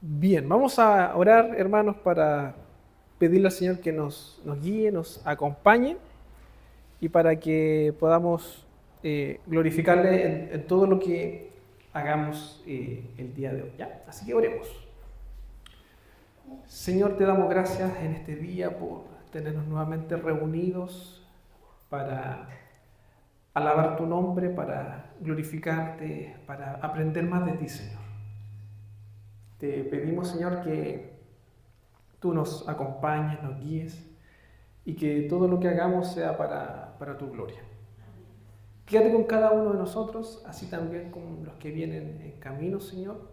Bien, vamos a orar, hermanos, para pedirle al Señor que nos guíe, nos acompañe y para que podamos glorificarle en todo lo que hagamos el día de hoy, ¿ya? Así que oremos. Señor, te damos gracias en este día por tenernos nuevamente reunidos para alabar tu nombre, para glorificarte, para aprender más de ti, Señor. Te pedimos, Señor, que tú nos acompañes, nos guíes y que todo lo que hagamos sea para tu gloria. Quédate con cada uno de nosotros, así también con los que vienen en camino, Señor,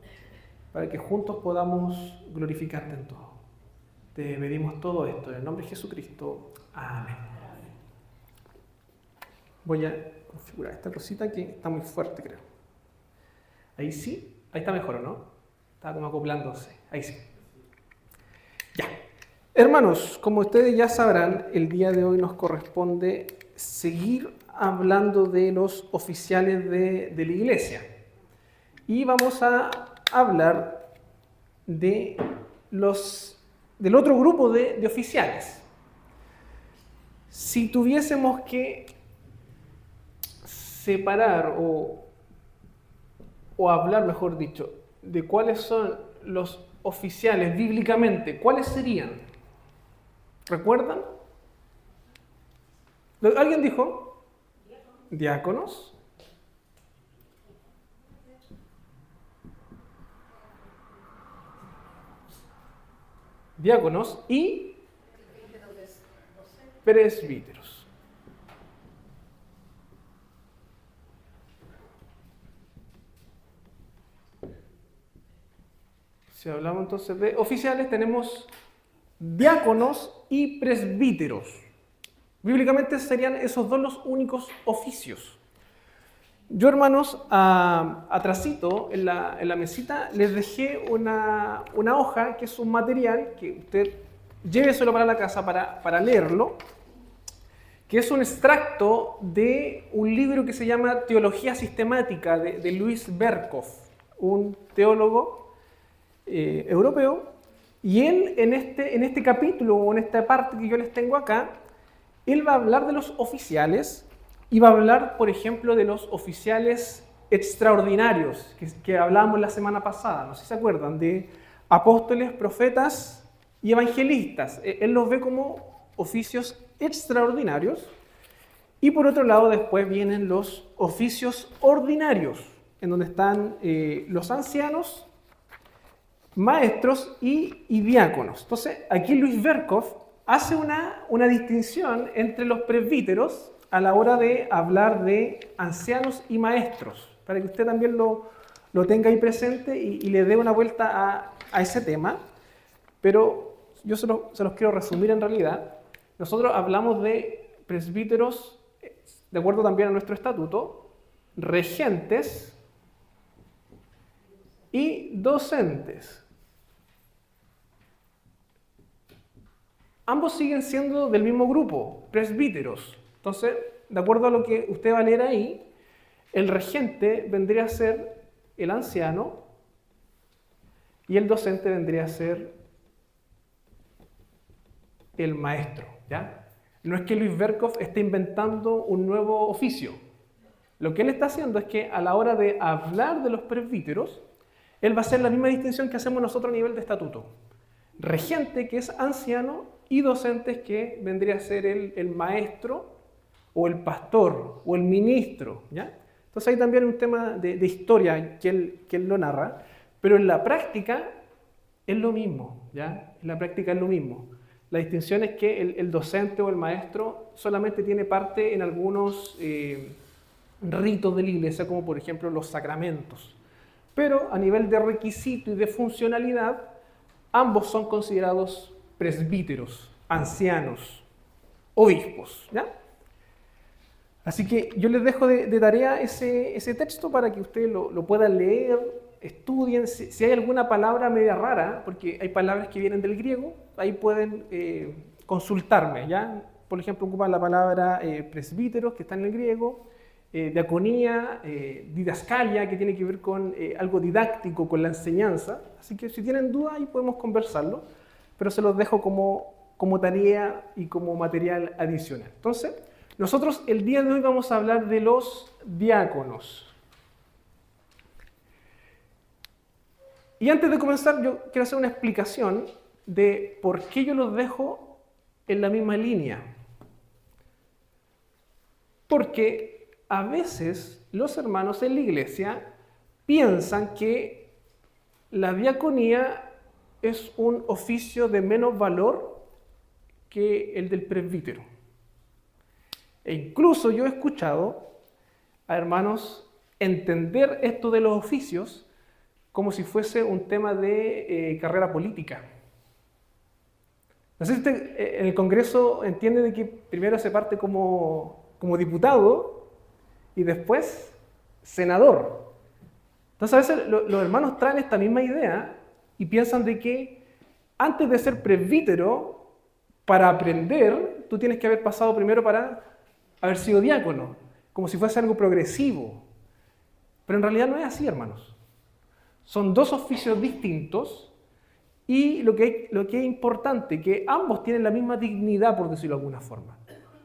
para que juntos podamos glorificarte en todo. Te pedimos todo esto en el nombre de Jesucristo. Amén. Voy a configurar esta cosita que está muy fuerte, creo. Ahí sí, ahí está mejor, ¿o no? Está como acoplándose. Ahí sí. Ya. Hermanos, como ustedes ya sabrán, el día de hoy nos corresponde seguir hablando de los oficiales de la iglesia. Y vamos a hablar del otro grupo de oficiales. Si tuviésemos que separar o hablar, mejor dicho, de cuáles son los oficiales bíblicamente, ¿cuáles serían? ¿Recuerdan? ¿Alguien dijo? Diáconos. Diáconos y presbíteros. Si hablamos entonces de oficiales, tenemos diáconos y presbíteros. Bíblicamente serían esos dos los únicos oficios. Yo, hermanos, atrasito en la mesita les dejé una hoja que es un material que usted lléveselo para la casa para leerlo, que es un extracto de un libro que se llama Teología Sistemática de Louis Berkhof, un teólogo europeo, y él en este capítulo o en esta parte que yo les tengo acá, él va a hablar de los oficiales y va a hablar, por ejemplo, de los oficiales extraordinarios que hablábamos la semana pasada, no sé si se acuerdan, de apóstoles, profetas y evangelistas. Él los ve como oficios extraordinarios. Y por otro lado después vienen los oficios ordinarios, en donde están los ancianos, maestros y diáconos. Entonces, aquí Louis Berkhof hace una distinción entre los presbíteros a la hora de hablar de ancianos y maestros, para que usted también lo tenga ahí presente y le dé una vuelta a ese tema. Pero yo se los quiero resumir en realidad. Nosotros hablamos de presbíteros, de acuerdo también a nuestro estatuto, regentes y docentes. Ambos siguen siendo del mismo grupo, presbíteros. Entonces, de acuerdo a lo que usted va a leer ahí, el regente vendría a ser el anciano y el docente vendría a ser el maestro, ¿ya? No es que Louis Berkhof esté inventando un nuevo oficio. Lo que él está haciendo es que a la hora de hablar de los presbíteros, él va a hacer la misma distinción que hacemos nosotros a nivel de estatuto. Regente, que es anciano, y docentes, que vendría a ser el maestro o el pastor o el ministro, ¿ya? Entonces hay también un tema de historia que él lo narra, pero en la práctica es lo mismo, ¿ya? En la práctica es lo mismo. La distinción es que el docente o el maestro solamente tiene parte en algunos ritos de la iglesia, como por ejemplo los sacramentos. Pero a nivel de requisito y de funcionalidad, ambos son considerados presbíteros, ancianos, obispos, ¿ya? Así que yo les dejo de tarea ese texto para que ustedes lo puedan leer, estudien. Si hay alguna palabra media rara, porque hay palabras que vienen del griego, ahí pueden consultarme, ¿ya? Por ejemplo, ocupan la palabra presbíteros, que está en el griego, diaconía, didascalia, que tiene que ver con algo didáctico, con la enseñanza. Así que si tienen dudas, ahí podemos conversarlo, pero se los dejo como tarea y como material adicional. Entonces, nosotros el día de hoy vamos a hablar de los diáconos. Y antes de comenzar, yo quiero hacer una explicación de por qué yo los dejo en la misma línea. Porque a veces los hermanos en la iglesia piensan que la diaconía es un oficio de menos valor que el del presbítero. E incluso yo he escuchado a hermanos entender esto de los oficios como si fuese un tema de carrera política. No sé si usted en el Congreso entiende de que primero se parte como diputado y después senador. Entonces a veces los hermanos traen esta misma idea y piensan de que antes de ser presbítero, para aprender, tú tienes que haber pasado primero para haber sido diácono, como si fuese algo progresivo. Pero en realidad no es así, hermanos. Son dos oficios distintos y lo que es importante, que ambos tienen la misma dignidad, por decirlo de alguna forma,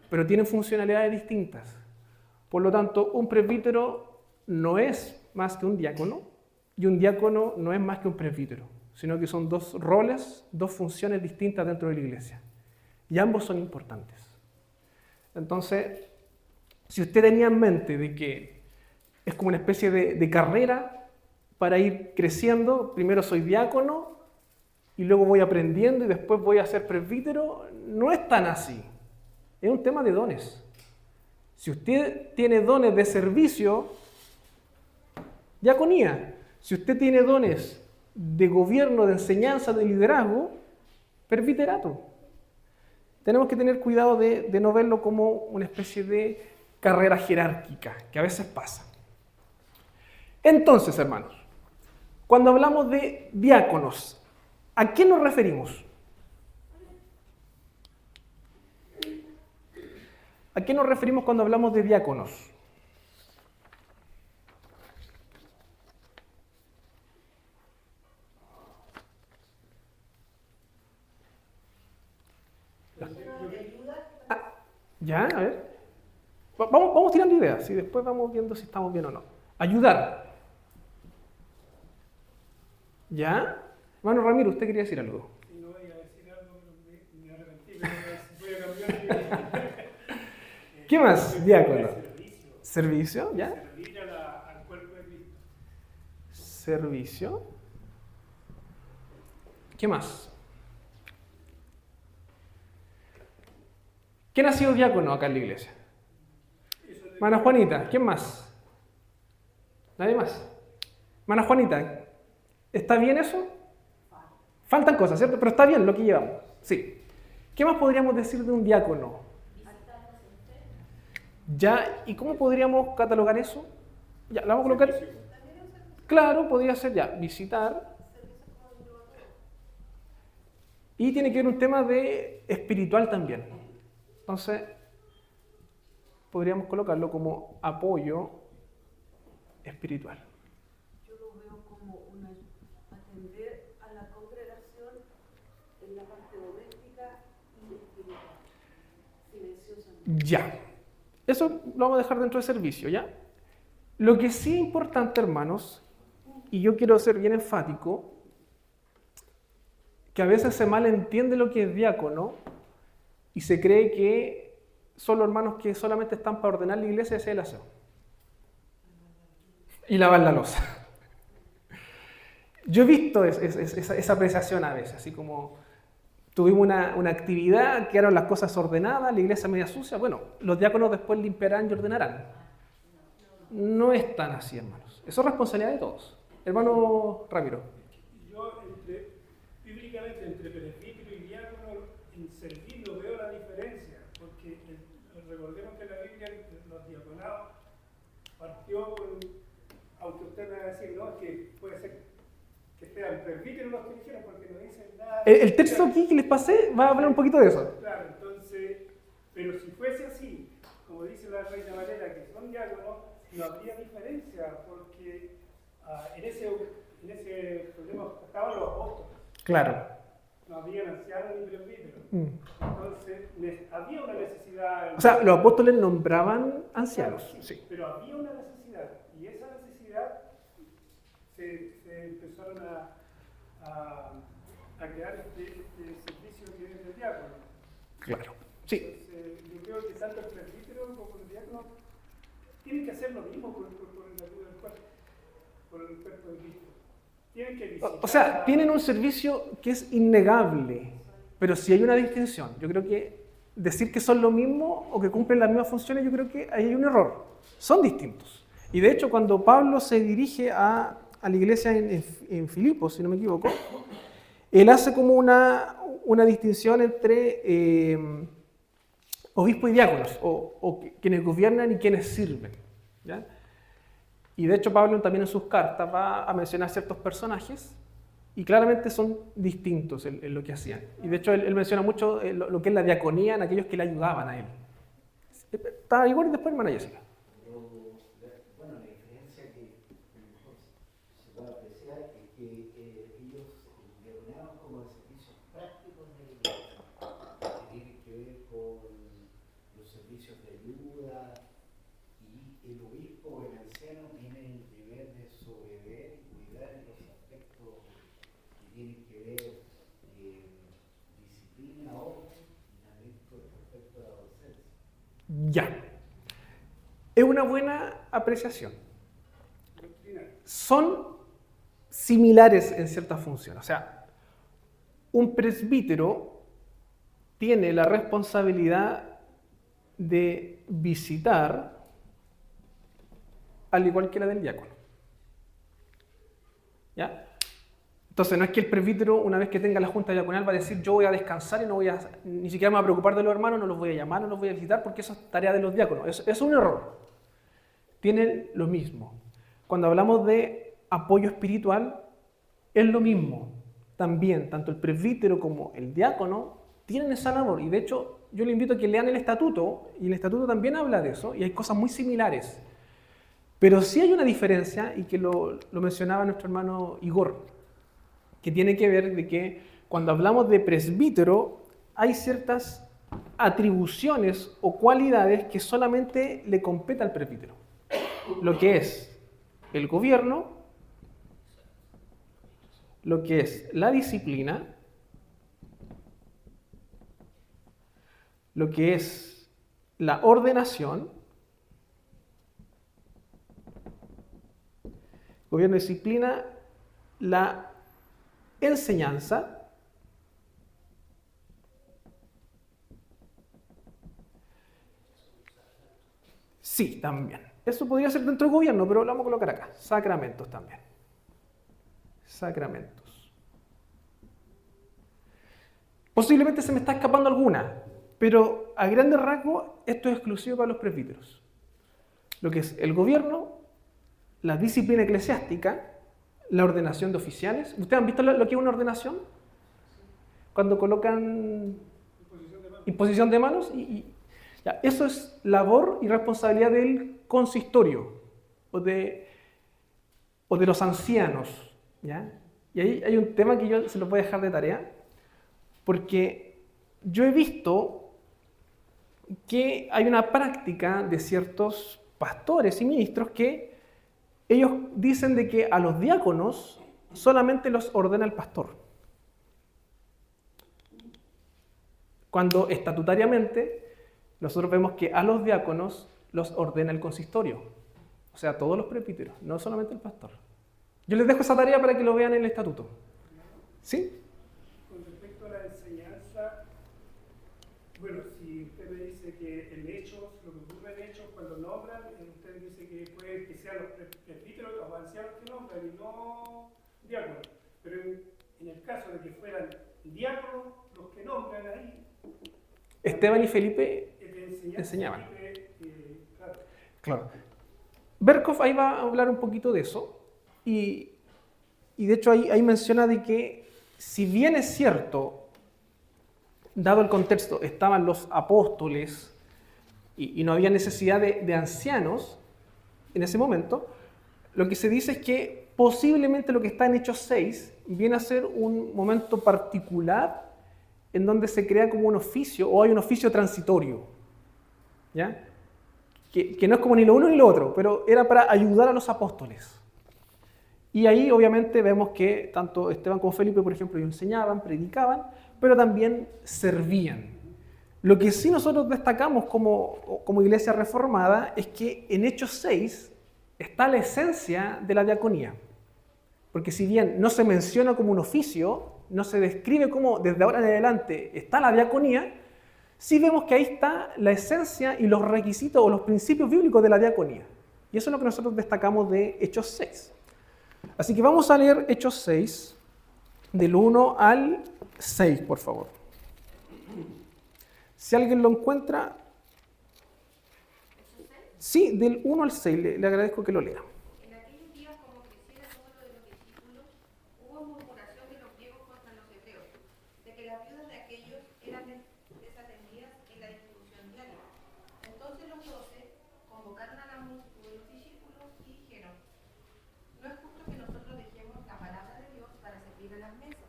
pero tienen funcionalidades distintas. Por lo tanto, un presbítero no es más que un diácono y un diácono no es más que un presbítero, sino que son dos roles, dos funciones distintas dentro de la iglesia. Y ambos son importantes. Entonces, si usted tenía en mente de que es como una especie de carrera para ir creciendo, primero soy diácono y luego voy aprendiendo y después voy a ser presbítero, no es tan así. Es un tema de dones. Si usted tiene dones de servicio, diaconía. Si usted tiene dones de gobierno, de enseñanza, de liderazgo, presbiterato. Tenemos que tener cuidado de no verlo como una especie de carrera jerárquica, que a veces pasa. Entonces, hermanos, cuando hablamos de diáconos, ¿a qué nos referimos? ¿A qué nos referimos cuando hablamos de diáconos? Ya, a ver. Vamos tirando ideas y después vamos viendo si estamos bien o no. Ayudar. ¿Ya? Hermano Ramiro, usted quería decir algo. Sí, no voy a decir algo, me arrepentí, pero voy a cambiar. ¿Qué más, diácono? Servicio. ¿Servicio? ¿Ya? Servir al cuerpo de Cristo. Servicio. ¿Qué más? ¿Quién ha sido diácono acá en la iglesia? Mana Juanita, ¿quién más? ¿Nadie más? Mana Juanita, ¿está bien eso? Faltan cosas, ¿cierto? Pero está bien lo que llevamos. Sí. ¿Qué más podríamos decir de un diácono? Ya, ¿y cómo podríamos catalogar eso? Ya, ¿la vamos a colocar? Claro, podría ser ya, visitar. Y tiene que ver un tema de espiritual también. Entonces, podríamos colocarlo como apoyo espiritual. Yo lo veo como atender a la congregación en la parte doméstica y espiritual, silenciosamente. Ya. Eso lo vamos a dejar dentro del servicio, ¿ya? Lo que sí es importante, hermanos, y yo quiero ser bien enfático, que a veces se malentiende lo que es diácono y se cree que son los hermanos que solamente están para ordenar la iglesia y hacer el aseo. Y lavar la loza. Yo he visto esa apreciación a veces, así como tuvimos una actividad, quedaron las cosas ordenadas, la iglesia media sucia, bueno, los diáconos después limpiarán y ordenarán. No es tan así, hermanos. Eso es responsabilidad de todos. Hermano Ramiro. Yo, bíblicamente, entre presbítero y diácono, en servir no veo la diferencia, porque recordemos que la Biblia, los diaconados, partió con, aunque usted me va a decir, no, que puede ser que sean presbíteros los que dijeron, porque no dicen nada. El texto aquí que les pasé va a hablar un poquito de eso. Claro, entonces, pero si fuese así, como dice la Reina Valera, que son diáconos, no habría diferencia, porque en ese problema estaban los apóstoles. Claro. No había ancianos ni presbíteros. Entonces, había una necesidad. O sea, los apóstoles nombraban ancianos. Sí. Pero había una necesidad, y esa necesidad se empezaron a crear este servicio que es el diácono. Claro. Sí. Entonces, yo creo que tanto el presbítero como el diácono tienen que hacer lo mismo por el cuerpo de Cristo. Tienen que visitar. O sea, tienen un servicio que es innegable, pero si hay una distinción. Yo creo que decir que son lo mismo o que cumplen las mismas funciones, yo creo que ahí hay un error. Son distintos. Y de hecho, cuando Pablo se dirige a la iglesia en Filipos, si no me equivoco, él hace como una distinción entre obispos y diáconos, o quienes gobiernan y quienes sirven, ¿ya? Y de hecho Pablo también en sus cartas va a mencionar ciertos personajes y claramente son distintos en lo que hacían. Y de hecho él menciona mucho lo que es la diaconía en aquellos que le ayudaban a él. Está igual después hermana Jessica. Bueno, la diferencia que se puede apreciar es que ellos diaconeaban como de servicios prácticos de la iglesia, que tienen que ver con los servicios de ayuda, y el obispo o el anciano tiene el deber de sobrever y cuidar en los aspectos que tienen que ver disciplina, orden y también con respecto a la docencia. Ya. Es una buena apreciación. Son similares en ciertas funciones. O sea, un presbítero tiene la responsabilidad de visitar al igual que la del diácono. ¿Ya? Entonces, no es que el presbítero, una vez que tenga la junta diaconal, va a decir, yo voy a descansar y no voy a, ni siquiera me voy a preocupar de los hermanos, no los voy a llamar, no los voy a visitar, porque eso es tarea de los diáconos. Eso es un error. Tienen lo mismo. Cuando hablamos de apoyo espiritual, es lo mismo. También, tanto el presbítero como el diácono tienen esa labor. Y de hecho, yo le invito a que lean el estatuto, y el estatuto también habla de eso, y hay cosas muy similares. Pero sí hay una diferencia, y que lo mencionaba nuestro hermano Igor, que tiene que ver de que cuando hablamos de presbítero, hay ciertas atribuciones o cualidades que solamente le compete al presbítero. Lo que es el gobierno, lo que es la disciplina, lo que es la ordenación, gobierno, disciplina, la enseñanza, sí, también. Eso podría ser dentro del gobierno, pero lo vamos a colocar acá. Sacramentos también. Sacramentos. Posiblemente se me está escapando alguna, pero a grandes rasgos esto es exclusivo para los presbíteros. Lo que es el gobierno, la disciplina eclesiástica, la ordenación de oficiales. ¿Ustedes han visto lo que es una ordenación? Cuando colocan imposición de manos. Ya, eso es labor y responsabilidad del consistorio o de los ancianos. ¿Ya? Y ahí hay un tema que yo se lo voy a dejar de tarea, porque yo he visto que hay una práctica de ciertos pastores y ministros que ellos dicen de que a los diáconos solamente los ordena el pastor, cuando estatutariamente nosotros vemos que a los diáconos los ordena el consistorio, o sea, todos los presbíteros, no solamente el pastor. Yo les dejo esa tarea para que lo vean en el estatuto. ¿Sí? Con respecto a la enseñanza, bueno, si usted me dice que en Hechos, lo que ocurre en Hechos, cuando nombran, usted dice que puede que sean los presbíteros o ancianos que nombran y no diáconos. Pero en el caso de que fueran diáconos los que nombran ahí, Esteban y Felipe enseñaban. Claro. Berkhoff ahí va a hablar un poquito de eso, y de hecho ahí menciona de que si bien es cierto, dado el contexto, estaban los apóstoles y no había necesidad de ancianos en ese momento, lo que se dice es que posiblemente lo que está en Hechos 6 viene a ser un momento particular en donde se crea como un oficio, o hay un oficio transitorio, ¿ya? Que no es como ni lo uno ni lo otro, pero era para ayudar a los apóstoles. Y ahí obviamente vemos que tanto Esteban como Felipe, por ejemplo, ellos enseñaban, predicaban, pero también servían. Lo que sí nosotros destacamos como iglesia reformada es que en Hechos 6 está la esencia de la diaconía. Porque si bien no se menciona como un oficio, no se describe como desde ahora en adelante está la diaconía, sí vemos que ahí está la esencia y los requisitos o los principios bíblicos de la diaconía. Y eso es lo que nosotros destacamos de Hechos 6. Así que vamos a leer Hechos 6, del 1 al 6, por favor. Si alguien lo encuentra, sí, del 1 al 6, le agradezco que lo lea. En aquellos días, como creciera el número de los discípulos, hubo murmuración de los griegos contra los hebreos, de que las viudas de aquellos eran desatendidas en la distribución diaria. Entonces los 12 convocaron a la multitud de los discípulos y dijeron: no es justo que nosotros dejemos la palabra de Dios para servir a las mesas.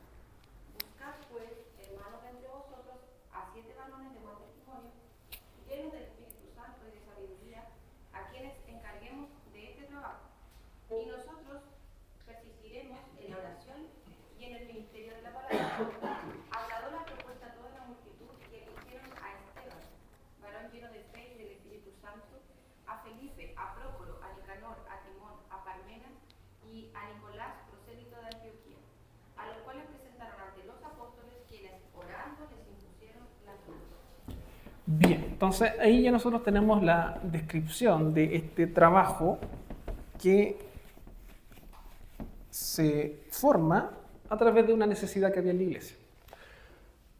Buscad pues, hermanos, entre vosotros a 7 varones de buen testimonio, llenos del Espíritu Santo y de sabiduría, a quienes encarguemos de este trabajo. Y nosotros persistiremos en la oración y en el ministerio de la palabra. Agradó la propuesta a toda la multitud que eligieron a Esteban, varón lleno de fe y del Espíritu Santo, a Felipe, a Prócoro, a Nicanor, a Timón, a Parmenas y a Nicolás, prosélito de Antioquía, a los cuales presentaron ante los apóstoles, quienes orando les impusieron las manos. Bien, entonces ahí ya nosotros tenemos la descripción de este trabajo que se forma a través de una necesidad que había en la iglesia.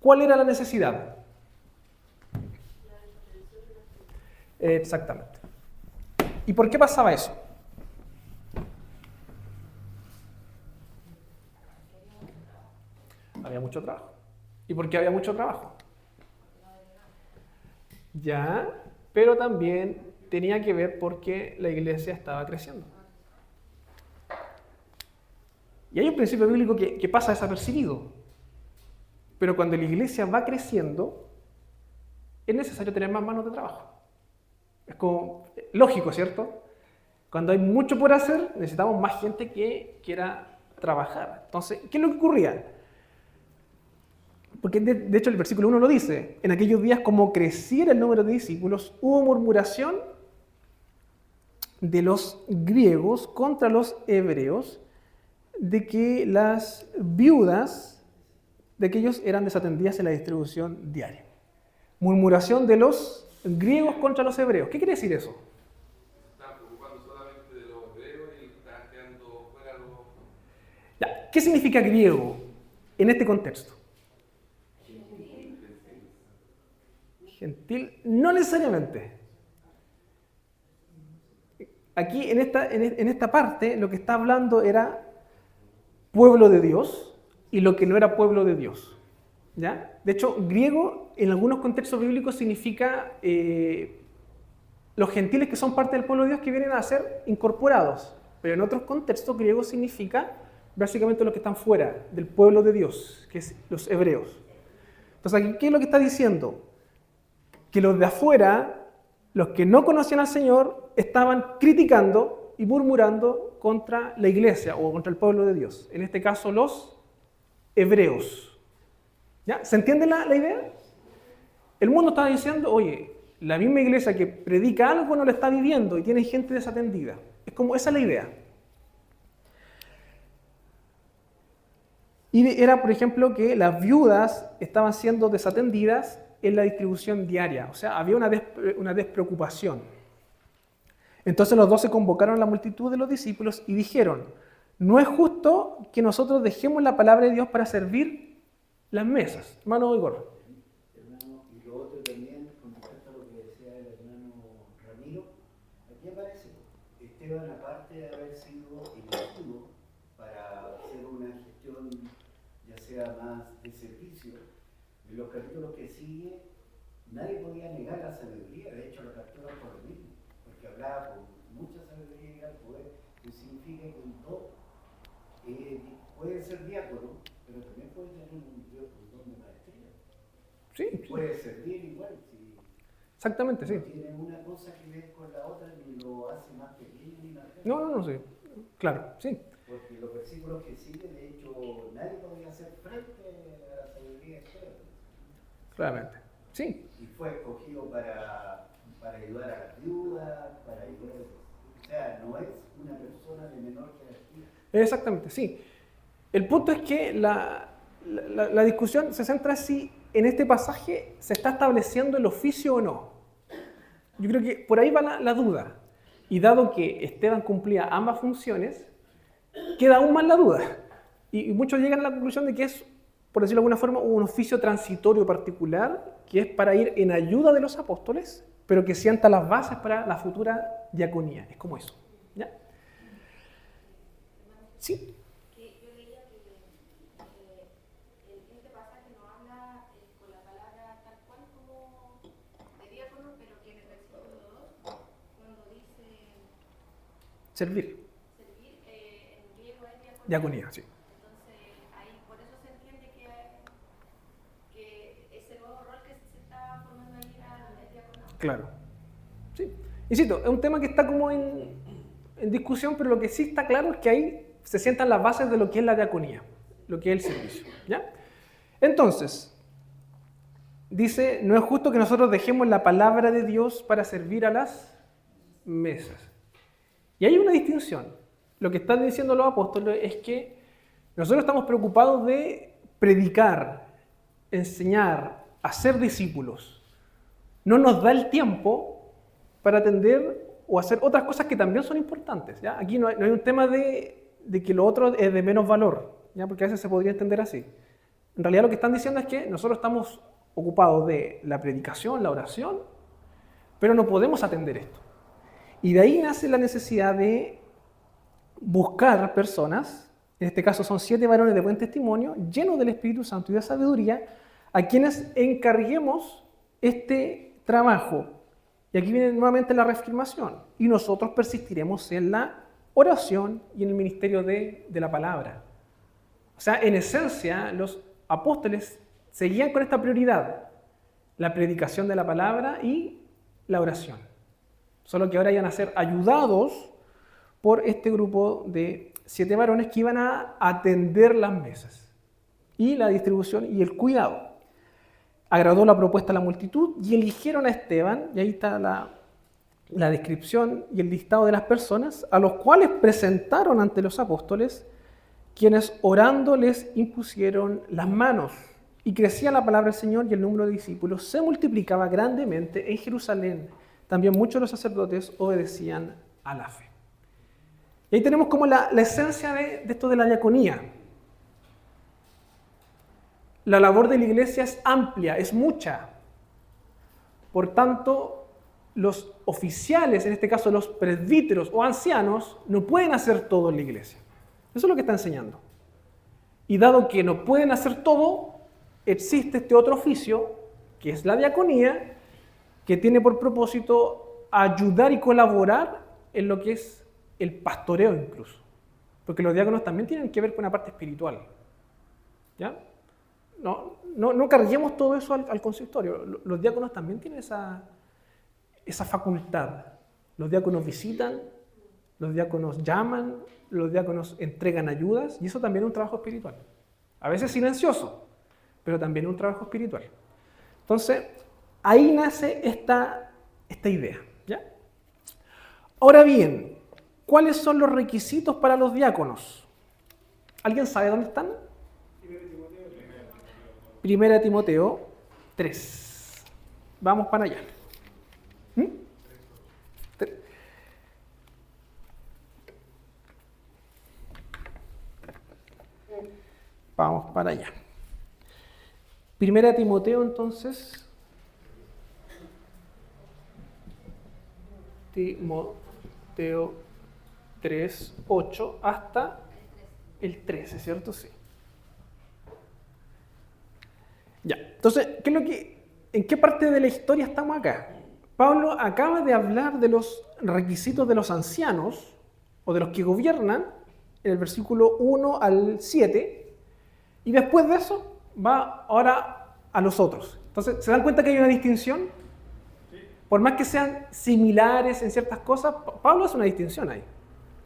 ¿Cuál era la necesidad? Exactamente. ¿Y por qué pasaba eso? Había mucho trabajo. ¿Y por qué había mucho trabajo? Ya, pero también tenía que ver porque la iglesia estaba creciendo. Y hay un principio bíblico que pasa desapercibido. Pero cuando la iglesia va creciendo, es necesario tener más manos de trabajo. Es como lógico, ¿cierto? Cuando hay mucho por hacer, necesitamos más gente que quiera trabajar. Entonces, ¿qué es lo que ocurría? Porque de hecho el versículo 1 lo dice: en aquellos días, como creciera el número de discípulos, hubo murmuración de los griegos contra los hebreos, de que las viudas de aquellos eran desatendidas en la distribución diaria. Murmuración de los griegos contra los hebreos. ¿Qué quiere decir eso? Están preocupando solamente de los hebreos y están quedando fuera los... Ya, ¿qué significa griego en este contexto? Gentil, no necesariamente. Aquí en esta parte lo que está hablando era pueblo de Dios y lo que no era pueblo de Dios. ¿Ya? De hecho, griego en algunos contextos bíblicos significa los gentiles que son parte del pueblo de Dios que vienen a ser incorporados. Pero en otros contextos, griego significa básicamente los que están fuera del pueblo de Dios, que es los hebreos. Entonces, aquí, ¿qué es lo que está diciendo? Que los de afuera, los que no conocían al Señor, estaban criticando y murmurando contra la iglesia o contra el pueblo de Dios. En este caso, los hebreos. ¿Ya? ¿Se entiende la idea? El mundo estaba diciendo: oye, la misma iglesia que predica algo no lo está viviendo y tiene gente desatendida. Es como, esa es la idea. Y era, por ejemplo, que las viudas estaban siendo desatendidas en la distribución diaria. O sea, había una despreocupación. Entonces los 12 convocaron a la multitud de los discípulos y dijeron: no es justo que nosotros dejemos la palabra de Dios para servir las mesas. Hermano Igor. Hermano, y lo otro también, con respecto a lo que decía el hermano Ramiro, aquí aparece Esteban, aparte de haber sido elegido para hacer una gestión ya sea más de servicio, en los capítulos que sigue nadie podía negar la sabiduría, de hecho lo capturan por lo mismo, porque hablaba con mucha sabiduría y gran poder, que significa que un don puede ser diácono, pero también puede tener un don de maestría. Sí, Puede servir igual, si exactamente, sí. no tiene una cosa que ver con la otra, ni lo hace más pequeño ni más grande. No, sí. Claro, sí. Porque los versículos que siguen, de hecho, nadie podía hacer frente a la sabiduría externa. Claramente. Sí. Y fue escogido para ayudar a las viudas, para ayudar. O sea, no es una persona de menor jerarquía. Exactamente, sí. El punto es que la discusión se centra si en este pasaje se está estableciendo el oficio o no. Yo creo que por ahí va la duda. Y dado que Esteban cumplía ambas funciones, queda aún más la duda. Y muchos llegan a la conclusión de que es, por decirlo de alguna forma, un oficio transitorio particular, que es para ir en ayuda de los apóstoles, pero que sienta las bases para la futura diaconía. Es como eso. ¿Ya? Sí. Que yo leía que este pasaje no habla con la palabra tal cual como de diácono, pero que en el versículo 2, cuando dice Servir. en griego es diaconía. Diaconía, sí. Entonces, ahí por eso se entiende que ese nuevo rol que se está formando ahí era el diaconado. Claro. Sí. Insisto, es un tema que está como en discusión, pero lo que sí está claro es que ahí se sientan las bases de lo que es la diaconía, lo que es el servicio. ¿Ya? Entonces, dice, no es justo que nosotros dejemos la palabra de Dios para servir a las mesas. Y hay una distinción. Lo que están diciendo los apóstoles es que nosotros estamos preocupados de predicar, enseñar, hacer discípulos. No nos da el tiempo para atender o hacer otras cosas que también son importantes. ¿Ya? Aquí no hay un tema de que lo otro es de menos valor, ¿ya? Porque a veces se podría entender así. En realidad lo que están diciendo es que nosotros estamos ocupados de la predicación, la oración, pero no podemos atender esto. Y de ahí nace la necesidad de buscar personas, en este caso son 7 varones de buen testimonio, llenos del Espíritu Santo y de sabiduría, a quienes encarguemos este trabajo. Y aquí viene nuevamente la reafirmación. Y nosotros persistiremos en la oración y en el ministerio de la palabra. O sea, en esencia, los apóstoles seguían con esta prioridad, la predicación de la palabra y la oración. Solo que ahora iban a ser ayudados por este grupo de 7 varones que iban a atender las mesas y la distribución y el cuidado. Agradó la propuesta a la multitud y eligieron a Esteban, y ahí está la descripción y el listado de las personas, a los cuales presentaron ante los apóstoles, quienes orando les impusieron las manos. Y crecía la palabra del Señor y el número de discípulos se multiplicaba grandemente en Jerusalén. También muchos de los sacerdotes obedecían a la fe. Y ahí tenemos como la esencia de esto de la diaconía. La labor de la iglesia es amplia, es mucha. Por tanto, los oficiales, en este caso los presbíteros o ancianos, no pueden hacer todo en la iglesia. Eso es lo que está enseñando. Y dado que no pueden hacer todo, existe este otro oficio, que es la diaconía, que tiene por propósito ayudar y colaborar en lo que es el pastoreo incluso. Porque los diáconos también tienen que ver con la parte espiritual. ¿Ya? No carguemos todo eso al consistorio. Los diáconos también tienen esa facultad. Los diáconos visitan, los diáconos llaman, los diáconos entregan ayudas, y eso también es un trabajo espiritual. A veces silencioso, pero también es un trabajo espiritual. Entonces, ahí nace esta idea. ¿Ya? Ahora bien, ¿cuáles son los requisitos para los diáconos? ¿Alguien sabe dónde están? Primera Timoteo 3. Vamos para allá. Vamos para allá. Primera Timoteo, entonces. Timoteo 3, 8 hasta el 13, ¿cierto? Sí. Ya, entonces, ¿qué es lo que ¿En qué parte de la historia estamos acá? Pablo acaba de hablar de los requisitos de los ancianos, o de los que gobiernan, en el versículo 1 al 7, y después de eso va ahora a los otros. Entonces, ¿se dan cuenta que hay una distinción? Por más que sean similares en ciertas cosas, Pablo hace una distinción ahí.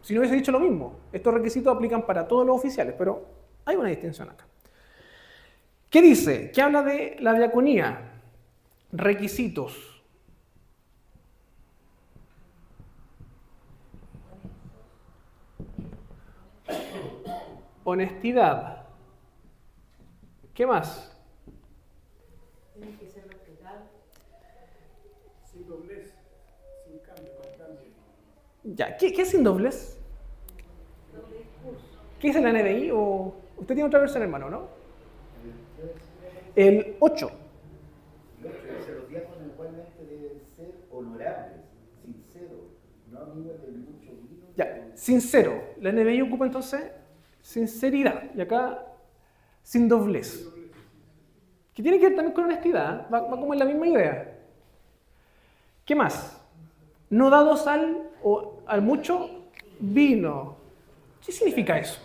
Si no hubiese dicho lo mismo, estos requisitos aplican para todos los oficiales, pero hay una distinción acá. ¿Qué dice? ¿Qué habla de la diaconía? Requisitos. Honestidad. ¿Qué más? Tiene que ser respetado. Sin doblez, sin cambio, con cambio. Ya, ¿qué es sin doblez? Doble discurso. ¿Qué dice la NBI? O usted tiene otra versión, hermano, ¿no? El 8. Y otro dice, los diáconos igualmente deben ser honorables, sinceros, no amigos de mucho vino. Ya, sincero. La NBI ocupa entonces sinceridad. Y acá, sin doblez. Que tiene que ver también con honestidad. Va como en la misma idea. ¿Qué más? No dados al mucho vino. ¿Qué significa eso?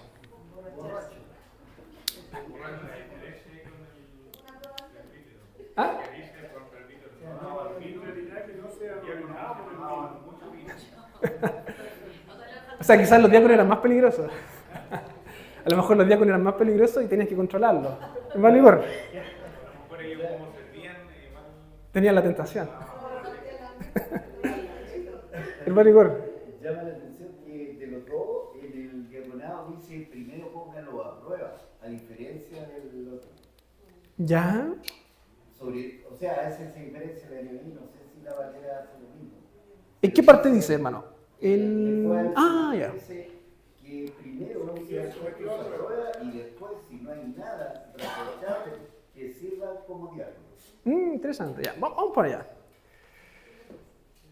¿Ah? En realidad que no sea dominado por el vino. O sea, quizás los diáconos eran más peligrosos. A lo mejor los diáconos eran más peligrosos y tenías que controlarlos. ¿Hermano Igor? Tenían la tentación. Hermano Igor. Llama la atención que de los dos, en el diaconado dice primero pónganlo a prueba, a diferencia del otro. ¿Ya? O sea, esa es la diferencia de la NBI, no sé si la Valera hace lo mismo. ¿En qué parte dice, hermano? Después, Ya. dice que primero se hace a prueba y después, si no hay nada reprochable, que sirva como diácono. Interesante, ya. Vamos por allá.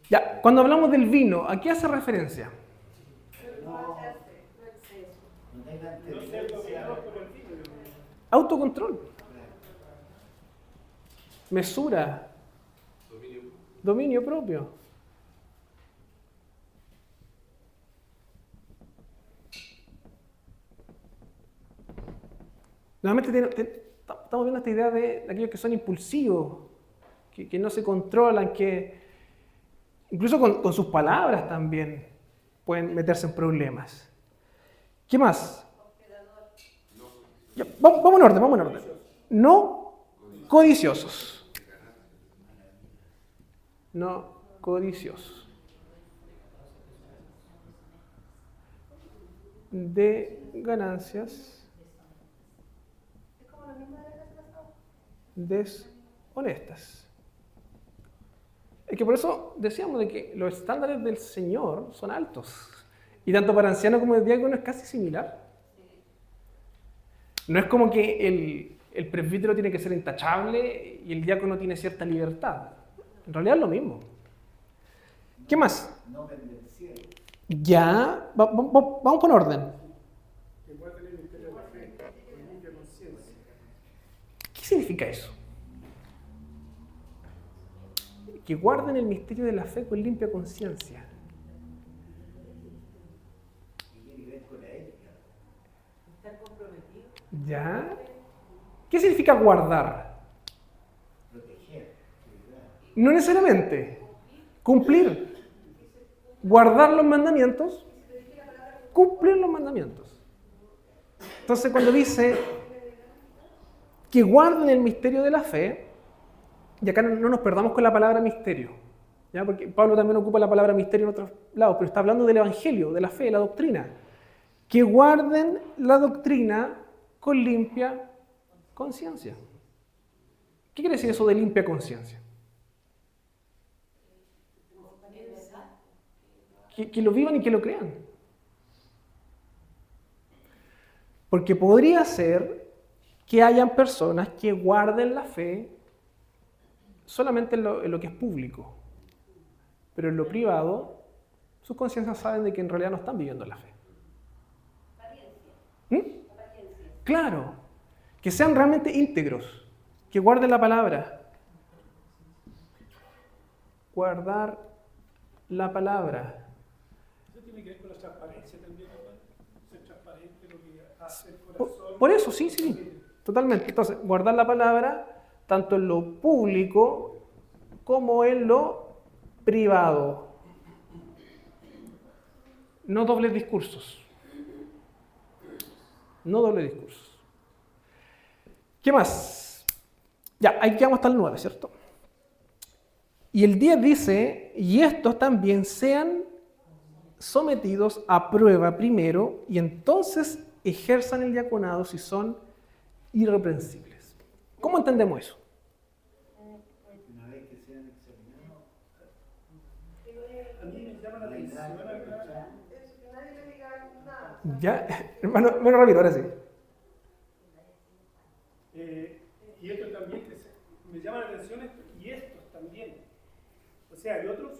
Ya, cuando hablamos del vino, ¿a qué hace referencia? No tengan tendencia. Autocontrol. Mesura. Dominio propio. Nuevamente estamos viendo esta idea de aquellos que son impulsivos, que no se controlan, que incluso con sus palabras también pueden meterse en problemas. ¿Qué más? Ya, vamos en orden. No codiciosos. No codiciosos. De ganancias deshonestas. Es que por eso decíamos de que los estándares del Señor son altos. Y tanto para anciano como de diácono es casi similar. No es como que el presbítero tiene que ser intachable y el diácono tiene cierta libertad. En realidad es lo mismo. ¿Qué más? No pendenciero. Ya, vamos con orden. Que pueda tener el misterio de la fe, con limpia conciencia. ¿Qué significa eso? Que guarden el misterio de la fe con limpia conciencia. Y tiene que ver con la ética. Estar comprometido. ¿Ya? ¿Qué significa guardar? Proteger. Cuidar. No necesariamente. Cumplir. Guardar los mandamientos. Cumplir los mandamientos. Entonces cuando dice que guarden el misterio de la fe, y acá no nos perdamos con la palabra misterio, ¿ya? Porque Pablo también ocupa la palabra misterio en otros lados, pero está hablando del evangelio, de la fe, de la doctrina. Que guarden la doctrina con limpia conciencia. ¿Qué quiere decir eso de limpia conciencia? Que lo vivan y que lo crean. Porque podría ser que hayan personas que guarden la fe solamente en lo que es público, pero en lo privado sus conciencias saben de que en realidad no están viviendo la fe. Claro, que sean realmente íntegros, que guarden la palabra, guardar la palabra. Eso tiene que ver con la transparencia también, ¿no? Ser transparente, lo que hace el corazón. Por eso, sí, totalmente. Entonces, guardar la palabra tanto en lo público como en lo privado. No dobles discursos. No dobles discursos. ¿Qué más? Ya, ahí quedamos hasta el 9, ¿cierto? Y el 10 dice, y estos también sean sometidos a prueba primero, y entonces ejerzan el diaconado si son irreprensibles. ¿Cómo entendemos eso? Una vez que sean examinados, A mí me llama la no hay atención nada que acá. reprochar. Eso, que nadie le diga nada. Ya, hermano Ramiro, ahora sí. Y esto también, me llama la atención esto, y estos también. O sea, hay otros,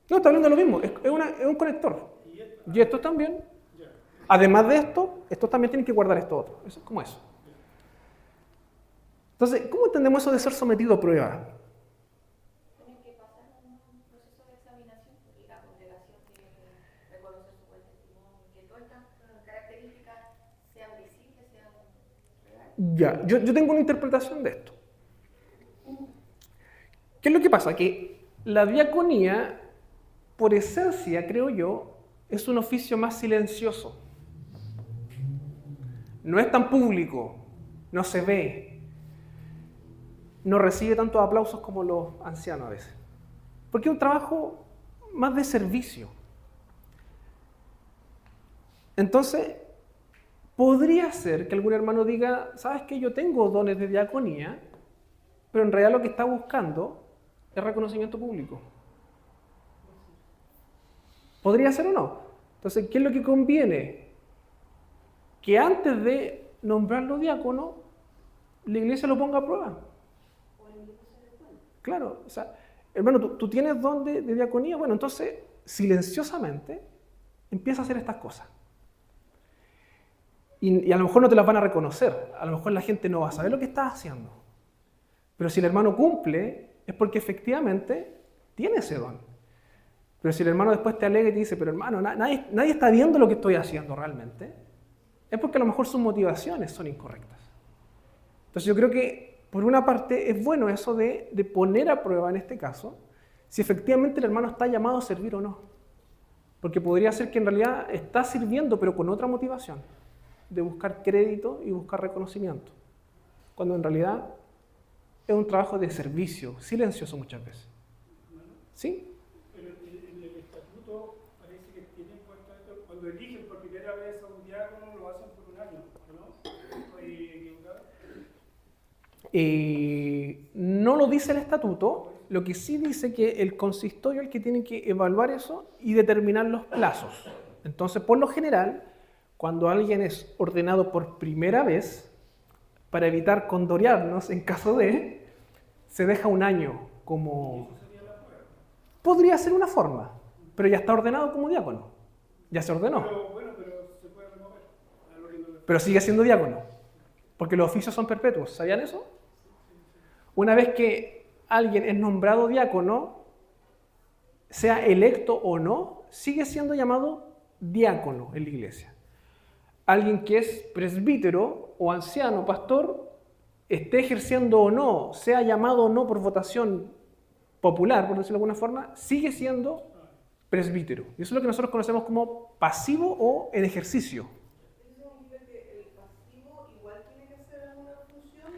No, está hablando de lo mismo, es un conector. y estos. Y estos también. Ya. Además de esto, estos también tienen que guardar esto otro. Eso es como eso. Entonces, ¿cómo entendemos eso de ser sometido a prueba? Tienen que pasar un proceso de examinación y la congregación tiene que reconocer su buen testimonio, que todas estas características sean visibles, sean reales. Ya, yo tengo una interpretación de esto. ¿Qué es lo que pasa? Que la diaconía, por esencia, creo yo, es un oficio más silencioso. No es tan público, no se ve, no recibe tantos aplausos como los ancianos a veces. Porque es un trabajo más de servicio. Entonces, podría ser que algún hermano diga, ¿sabes qué? Yo tengo dones de diaconía, pero en realidad lo que está buscando es reconocimiento público. ¿Podría ser o no? Entonces, ¿qué es lo que conviene? Que antes de nombrarlo diácono, la iglesia lo ponga a prueba. Claro, o sea, hermano, tú tienes don de diaconía, bueno, entonces, silenciosamente, empieza a hacer estas cosas. Y a lo mejor no te las van a reconocer, a lo mejor la gente no va a saber lo que estás haciendo. Pero si el hermano cumple, es porque efectivamente tiene ese don. Pero si el hermano después te alega y te dice, pero hermano, nadie está viendo lo que estoy haciendo realmente, es porque a lo mejor sus motivaciones son incorrectas. Entonces yo creo que, por una parte, es bueno eso de poner a prueba, en este caso, si efectivamente el hermano está llamado a servir o no. Porque podría ser que en realidad está sirviendo, pero con otra motivación, de buscar crédito y buscar reconocimiento. Cuando en realidad es un trabajo de servicio, silencioso muchas veces. ¿Sí? Pero en el estatuto parece que tienen puesto esto, cuando eligen por primera vez a un diácono lo hacen por un año, ¿no? ¿Estoy equivocado? No lo dice el estatuto, lo que sí dice que el consistorio es el que tiene que evaluar eso y determinar los plazos. Entonces, por lo general, cuando alguien es ordenado por primera vez, para evitar condorearnos en caso de, se deja un año como... Podría ser una forma, pero ya está ordenado como diácono. Ya se ordenó. Pero bueno, pero se puede remover. A lo que no- Pero sigue siendo diácono, porque los oficios son perpetuos. ¿Sabían eso? Una vez que alguien es nombrado diácono, sea electo o no, sigue siendo llamado diácono en la iglesia. Alguien que es presbítero o anciano, pastor, esté ejerciendo o no, sea llamado o no por votación popular, por decirlo de alguna forma, sigue siendo presbítero. Y eso es lo que nosotros conocemos como pasivo o en ejercicio. ¿Eso significa que el pasivo igual tiene que hacer alguna función?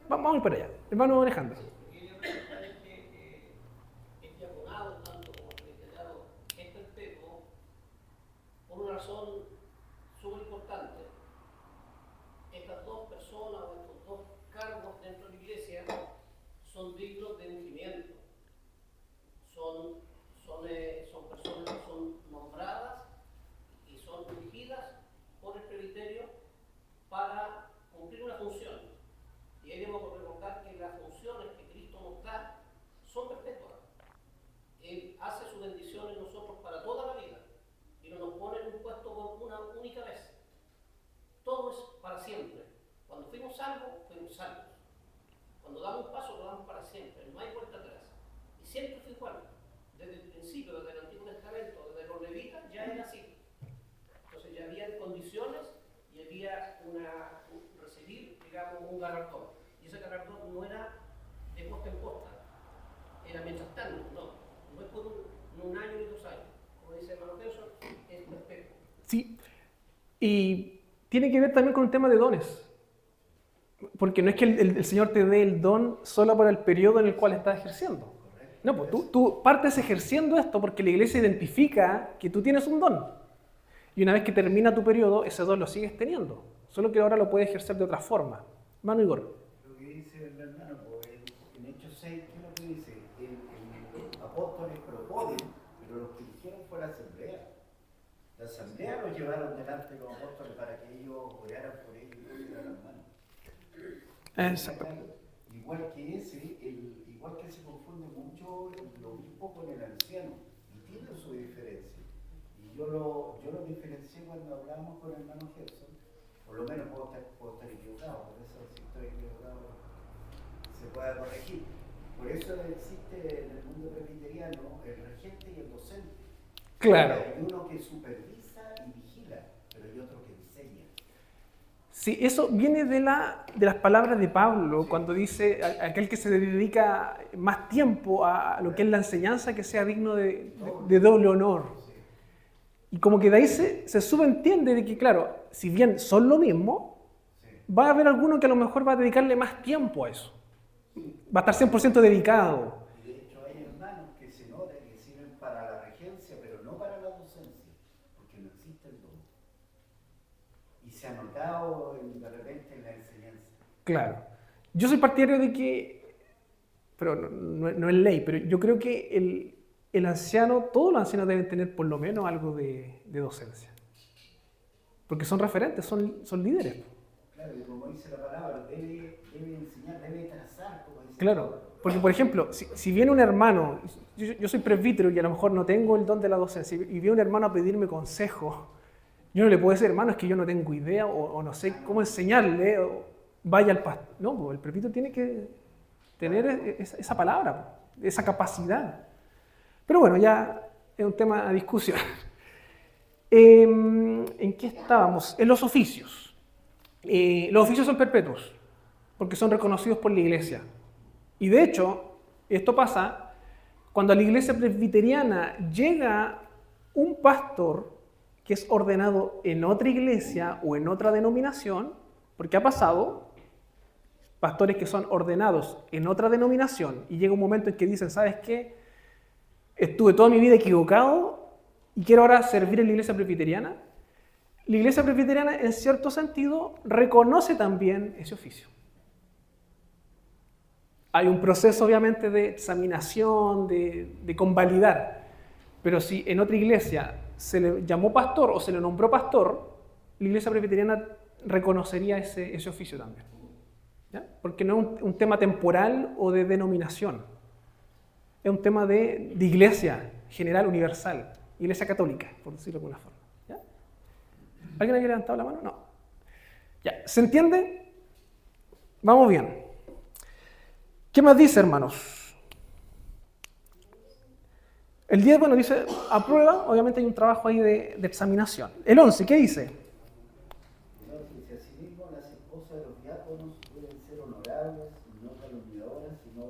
Vamos a ir para allá. Hermano Alejandro. Quería preguntar es que el diaconado, tanto como el presbiterado, es perpetuo por una razón súper importante. Estas dos personas o estos dos cargos dentro de la iglesia son dignos de ungimiento. Son personas que son nombradas y son dirigidas por el presbiterio para cumplir una función. Y ahí debemos recordar que las funciones que galardón. Y ese galardón no era de posta en posta, era mientras tanto, no es por un año ni 2 años. Como dice el hermano Nelson, es perpetuo. Sí, y tiene que ver también con un tema de dones. Porque no es que el Señor te dé el don solo para el periodo en el cual estás ejerciendo. No, pues tú partes ejerciendo esto porque la iglesia identifica que tú tienes un don. Y una vez que termina tu periodo, ese don lo sigues teniendo. Solo que ahora lo puedes ejercer de otra forma. Mano Igor. Lo que dice el hermano, pues, en Hechos 6, ¿qué es lo que dice? Los apóstoles proponen, pero los que eligieron fue la asamblea. La asamblea los llevaron delante de los apóstoles para que ellos oraran por ellos y pusieran las manos. Exacto. Igual que igual que se confunde mucho lo mismo con el anciano, y tiene su diferencia. Y yo lo diferencié cuando hablábamos con el hermano Gerson, por lo menos puedo estar equivocado, por eso si estoy equivocado se pueda corregir. Por eso existe en el mundo presbiteriano el regente y el docente. Claro. Hay uno que supervisa y vigila, pero hay otro que enseña. Sí, eso viene de las palabras de Pablo, cuando dice aquel que se dedica más tiempo a lo que es la enseñanza, que sea digno de doble honor. Y como que de ahí se subentiende de que, claro, si bien son lo mismo, va a haber alguno que a lo mejor va a dedicarle más tiempo a eso. Va a estar 100% dedicado. De hecho, hay hermanos que se nota que sirven para la regencia, pero no para la docencia, porque no existe el don. Y se ha notado de repente en la enseñanza. Claro. Yo soy partidario de que, pero no es ley, pero yo creo que el anciano, todos los ancianos deben tener por lo menos algo de docencia. Porque son referentes, son líderes. Claro, y como dice la palabra, debe enseñar, debe trazar, como dice. Claro, porque por ejemplo, si viene un hermano, yo soy presbítero y a lo mejor no tengo el don de la docencia, y viene un hermano a pedirme consejo, yo no le puedo decir, hermano, es que yo no tengo idea o no sé cómo enseñarle, o vaya al pastor. No, pues el presbítero tiene que tener esa palabra, esa capacidad. Pero bueno, ya es un tema a discusión. ¿En qué estábamos? En los oficios. Los oficios son perpetuos, porque son reconocidos por la iglesia. Y de hecho, esto pasa cuando a la iglesia presbiteriana llega un pastor que es ordenado en otra iglesia o en otra denominación, porque ha pasado pastores que son ordenados en otra denominación y llega un momento en que dicen, ¿sabes qué? Estuve toda mi vida equivocado y quiero ahora servir en la iglesia presbiteriana. La iglesia presbiteriana, en cierto sentido, reconoce también ese oficio. Hay un proceso, obviamente, de examinación, de convalidar. Pero si en otra iglesia se le llamó pastor o se le nombró pastor, la iglesia presbiteriana reconocería ese oficio también. ¿Ya? Porque no es un tema temporal o de denominación. Es un tema de iglesia general, universal. Iglesia católica, por decirlo de alguna forma. ¿Ya? ¿Alguien ha levantado la mano? No. Ya. ¿Se entiende? Vamos bien. ¿Qué más dice, hermanos? El 10, bueno, dice, aprueba, obviamente hay un trabajo ahí de examinación. El 11, ¿qué dice? Dice, asimismo, las esposas de los diáconos deben ser honorables, no calumniadoras, sino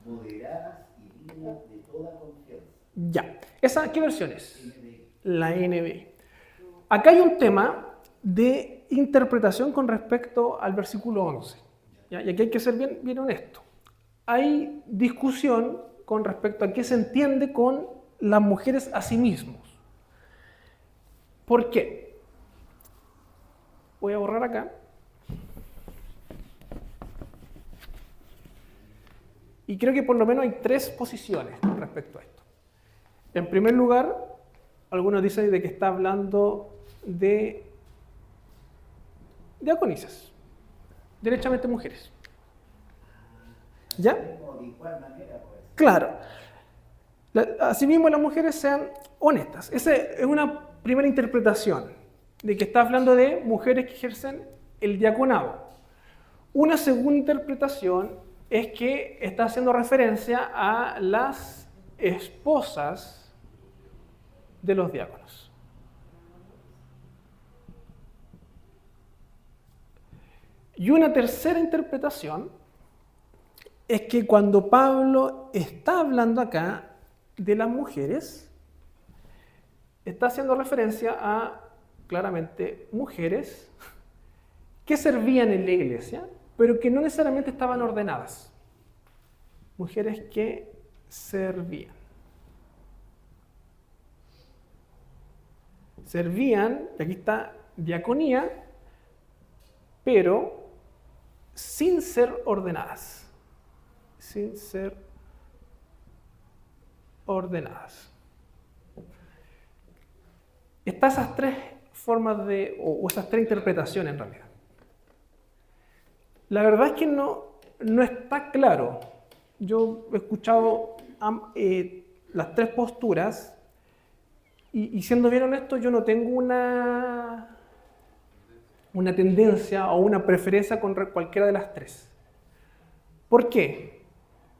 moderadas y dignas de toda confianza. Ya. ¿Esa qué versión es? NBI. La NB. Acá hay un tema de interpretación con respecto al versículo 11. ¿Ya? Y aquí hay que ser bien honesto. Hay discusión con respecto a qué se entiende con las mujeres a sí mismos. ¿Por qué? Voy a borrar acá. Y creo que por lo menos hay 3 posiciones con respecto a esto. En primer lugar, algunos dicen de que está hablando de diaconisas, derechamente mujeres. ¿Ya? De igual manera, pues. Claro. Asimismo, las mujeres sean honestas. Esa es una primera interpretación, de que está hablando de mujeres que ejercen el diaconado. Una segunda interpretación es que está haciendo referencia a las esposas de los diáconos. Y una tercera interpretación es que cuando Pablo está hablando acá de las mujeres, está haciendo referencia a, claramente, mujeres que servían en la iglesia, pero que no necesariamente estaban ordenadas. Mujeres que servían. Servían, y aquí está diaconía, pero sin ser ordenadas. Sin ser ordenadas. Están esas tres formas o esas tres interpretaciones en realidad. La verdad es que no está claro. Yo he escuchado las tres posturas y siendo bien honesto, yo no tengo una tendencia o una preferencia con cualquiera de las tres. ¿Por qué?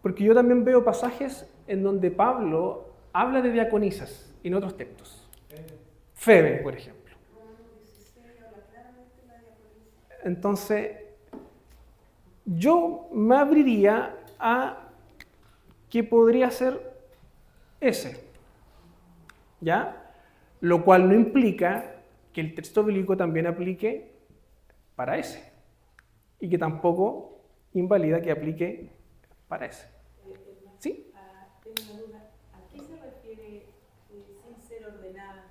Porque yo también veo pasajes en donde Pablo habla de diaconisas en otros textos. Febe, por ejemplo. Entonces, yo me abriría a que podría ser ese, ¿ya? Lo cual no implica que el texto bíblico también aplique para ese, y que tampoco invalida que aplique para ese. ¿Sí? Tengo una duda. ¿A qué se refiere sin ser ordenada?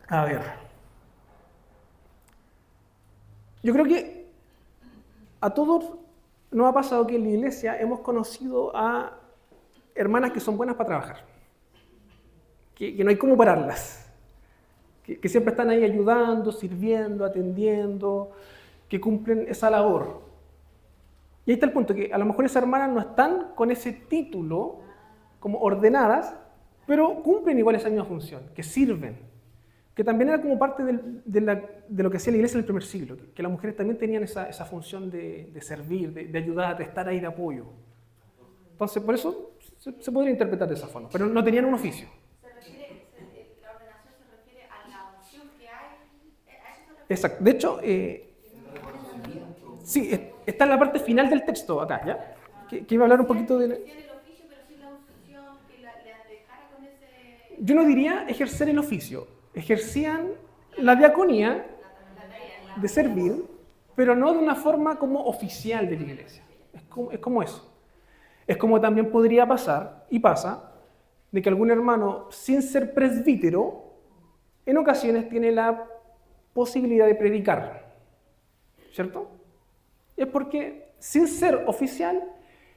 A ver. Yo creo que a todos nos ha pasado que en la iglesia hemos conocido a hermanas que son buenas para trabajar, que no hay cómo pararlas, que siempre están ahí ayudando, sirviendo, atendiendo, que cumplen esa labor. Y ahí está el punto, que a lo mejor esas hermanas no están con ese título como ordenadas, pero cumplen igual esa misma función, que sirven, que también era como parte de lo que hacía la iglesia en el primer siglo, que las mujeres también tenían esa función de servir, de ayudar, de estar ahí de apoyo. Entonces, por eso se podría interpretar de esa forma, pero no tenían un oficio. La ordenación se refiere a la unción que hay, a eso se refiere. Exacto. De hecho, sí, está en la parte final del texto acá, ¿ya? Que iba a hablar un poquito de... Tiene el oficio, pero sin la unción que le dejara con ese... Yo no diría ejercer el oficio. Ejercían la diaconía de servir, pero no de una forma como oficial de la iglesia. Es como eso. Es como también podría pasar, y pasa, de que algún hermano, sin ser presbítero, en ocasiones tiene la posibilidad de predicar. ¿Cierto? Es porque, sin ser oficial,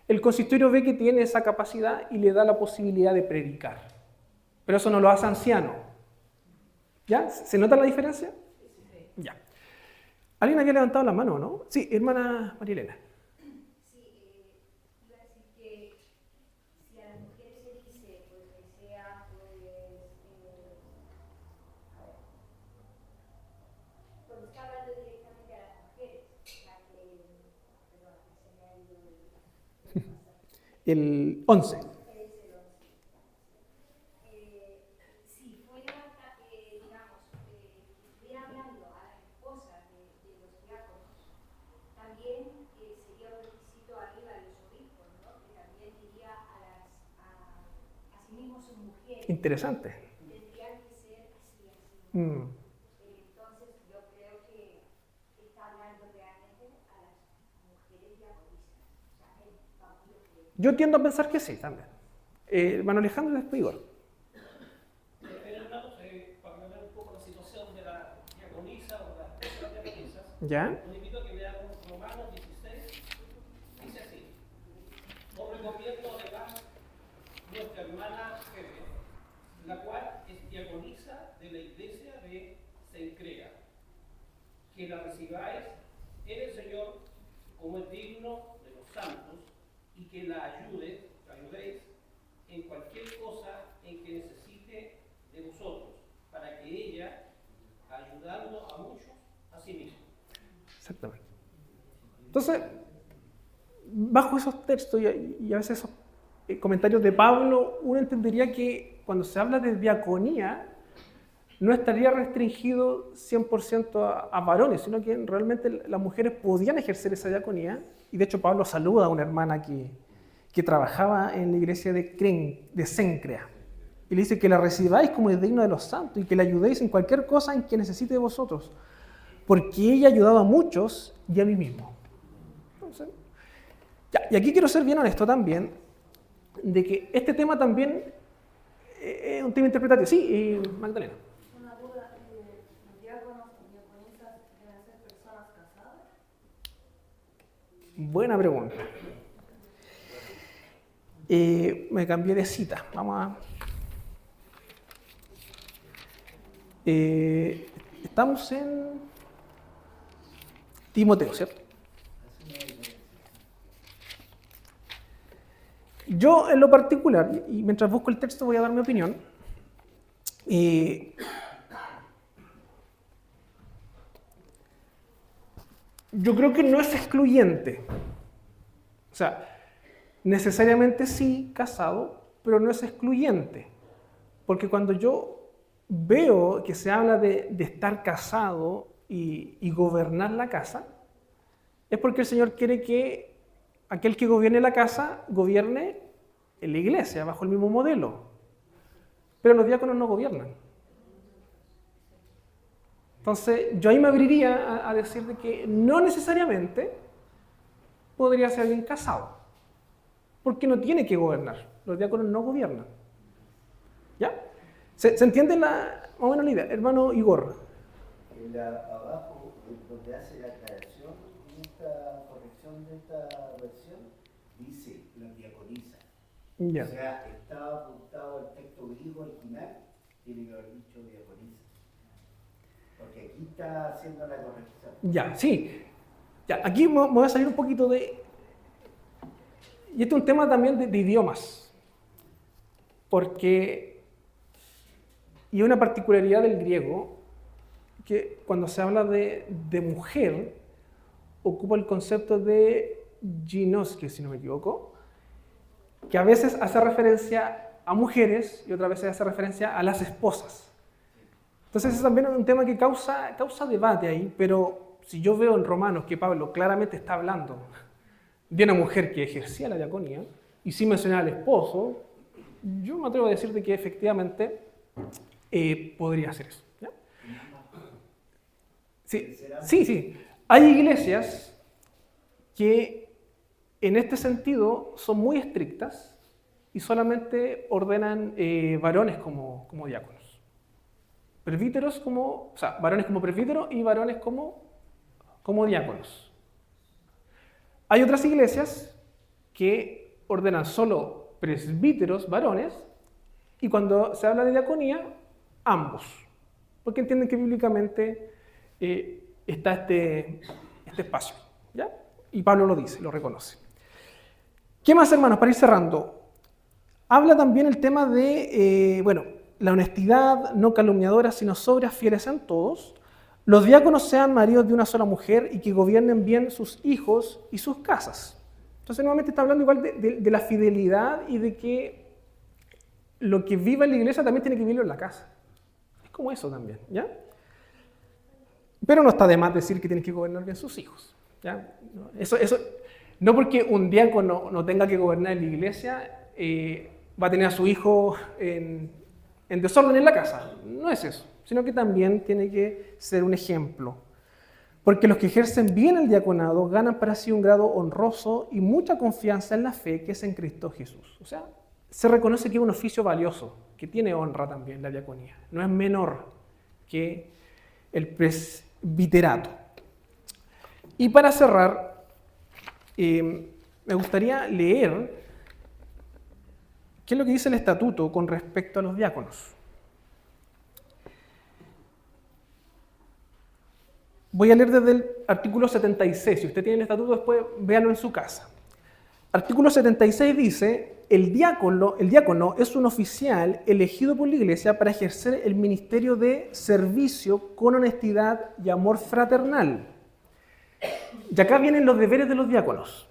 el consistorio ve que tiene esa capacidad y le da la posibilidad de predicar. Pero eso no lo hace anciano. ¿Ya? ¿Se nota la diferencia? Sí. Ya. ¿Alguien había levantado la mano, no? Sí, hermana María Elena. Sí, iba a decir que si a las mujeres se dice pues, que sea, pues, a ver, cuando está hablando directamente a las mujeres, perdón, se me ha ido El 11. si fuera, digamos, estuviera hablando a las esposas de los diáconos, también sería un requisito arriba de los obispos, ¿no? Que también diría a sí mismos son mujeres. Interesante. Tendrían que ser así. Entonces yo creo que está hablando realmente a las mujeres diaconisas. O sea, el papel que... Yo tiendo a pensar que sí, también. Hermano Alejandro y después Igor. Para cambiar un poco la situación de la diaconisa o las personas diaconisas, ¿Ya? os invito a que vean Romanos 16, dice así: os recomiendo además nuestra hermana Febe, la cual es diaconisa de la iglesia de Cencrea, que la recibáis en el Señor como es digno de los santos y que la ayudéis en cualquier cosa en que necesite de vosotros, para que ella, ayudando a muchos, a sí misma. Exactamente. Entonces, bajo esos textos y a veces esos comentarios de Pablo, uno entendería que cuando se habla de diaconía, no estaría restringido 100% a varones, sino que realmente las mujeres podían ejercer esa diaconía. Y de hecho Pablo saluda a una hermana que trabajaba en la iglesia de Cencrea. Y le dice que la recibáis como es digno de los santos y que la ayudéis en cualquier cosa en que necesite de vosotros. Porque ella ha ayudado a muchos y a mí mismo. Entonces, y aquí quiero ser bien honesto también, de que este tema también es un tema interpretativo. Sí, Magdalena. Una duda, ¿los diáconos o diaconisas deben ser personas casadas? Buena pregunta. Me cambié de cita. Vamos a... estamos en Timoteo, ¿cierto? Yo, en lo particular, y mientras busco el texto voy a dar mi opinión, yo creo que no es excluyente. O sea, necesariamente sí, casado, pero no es excluyente. Porque cuando yo veo que se habla de estar casado y gobernar la casa, es porque el Señor quiere que aquel que gobierne la casa gobierne en la iglesia, bajo el mismo modelo. Pero los diáconos no gobiernan. Entonces, yo ahí me abriría a decir de que no necesariamente podría ser alguien casado, porque no tiene que gobernar. Los diáconos no gobiernan. ¿Ya? ¿Se entiende más o menos la idea? Hermano Igor. Abajo, donde hace la aclaración en esta corrección de esta versión, dice la diaconisa. Ya. O sea, estaba apuntado al texto griego original, tiene que haber dicho diaconisa. Porque aquí está haciendo la corrección. Ya, sí. Ya, aquí me voy a salir un poquito de... Y este es un tema también de idiomas. Porque... Y una particularidad del griego, que cuando se habla de mujer, ocupa el concepto de ginosque, si no me equivoco, que a veces hace referencia a mujeres y otras veces hace referencia a las esposas. Entonces ese también es un tema que causa debate ahí, pero si yo veo en Romanos que Pablo claramente está hablando de una mujer que ejercía la diaconía y sin mencionar al esposo, yo me atrevo a decirte que efectivamente podría hacer eso. ¿Ya? Sí. Hay iglesias que en este sentido son muy estrictas y solamente ordenan varones como diáconos. Presbíteros varones como presbíteros y varones como diáconos. Hay otras iglesias que ordenan solo presbíteros varones y cuando se habla de diaconía, ambos. Porque entienden que bíblicamente está este espacio. ¿Ya? Y Pablo lo dice, lo reconoce. ¿Qué más, hermanos? Para ir cerrando. Habla también el tema de, la honestidad, no calumniadoras, sino sobrias, fieles en todos. Los diáconos sean maridos de una sola mujer y que gobiernen bien sus hijos y sus casas. Entonces, nuevamente está hablando igual de la fidelidad y de que lo que viva en la iglesia también tiene que vivirlo en la casa. Es como eso también, ¿ya? Pero no está de más decir que tienen que gobernar bien sus hijos, ¿ya? Eso, no porque un diácono no tenga que gobernar en la iglesia, va a tener a su hijo en desorden en la casa. No es eso, sino que también tiene que ser un ejemplo. Porque los que ejercen bien el diaconado ganan para sí un grado honroso y mucha confianza en la fe que es en Cristo Jesús. O sea, se reconoce que es un oficio valioso, que tiene honra también la diaconía. No es menor que el presbiterato. Y para cerrar, me gustaría leer qué es lo que dice el estatuto con respecto a los diáconos. Voy a leer desde el artículo 76. Si usted tiene el estatuto, después véanlo en su casa. Artículo 76 dice: el diácono es un oficial elegido por la Iglesia para ejercer el ministerio de servicio con honestidad y amor fraternal. Y acá vienen los deberes de los diáconos: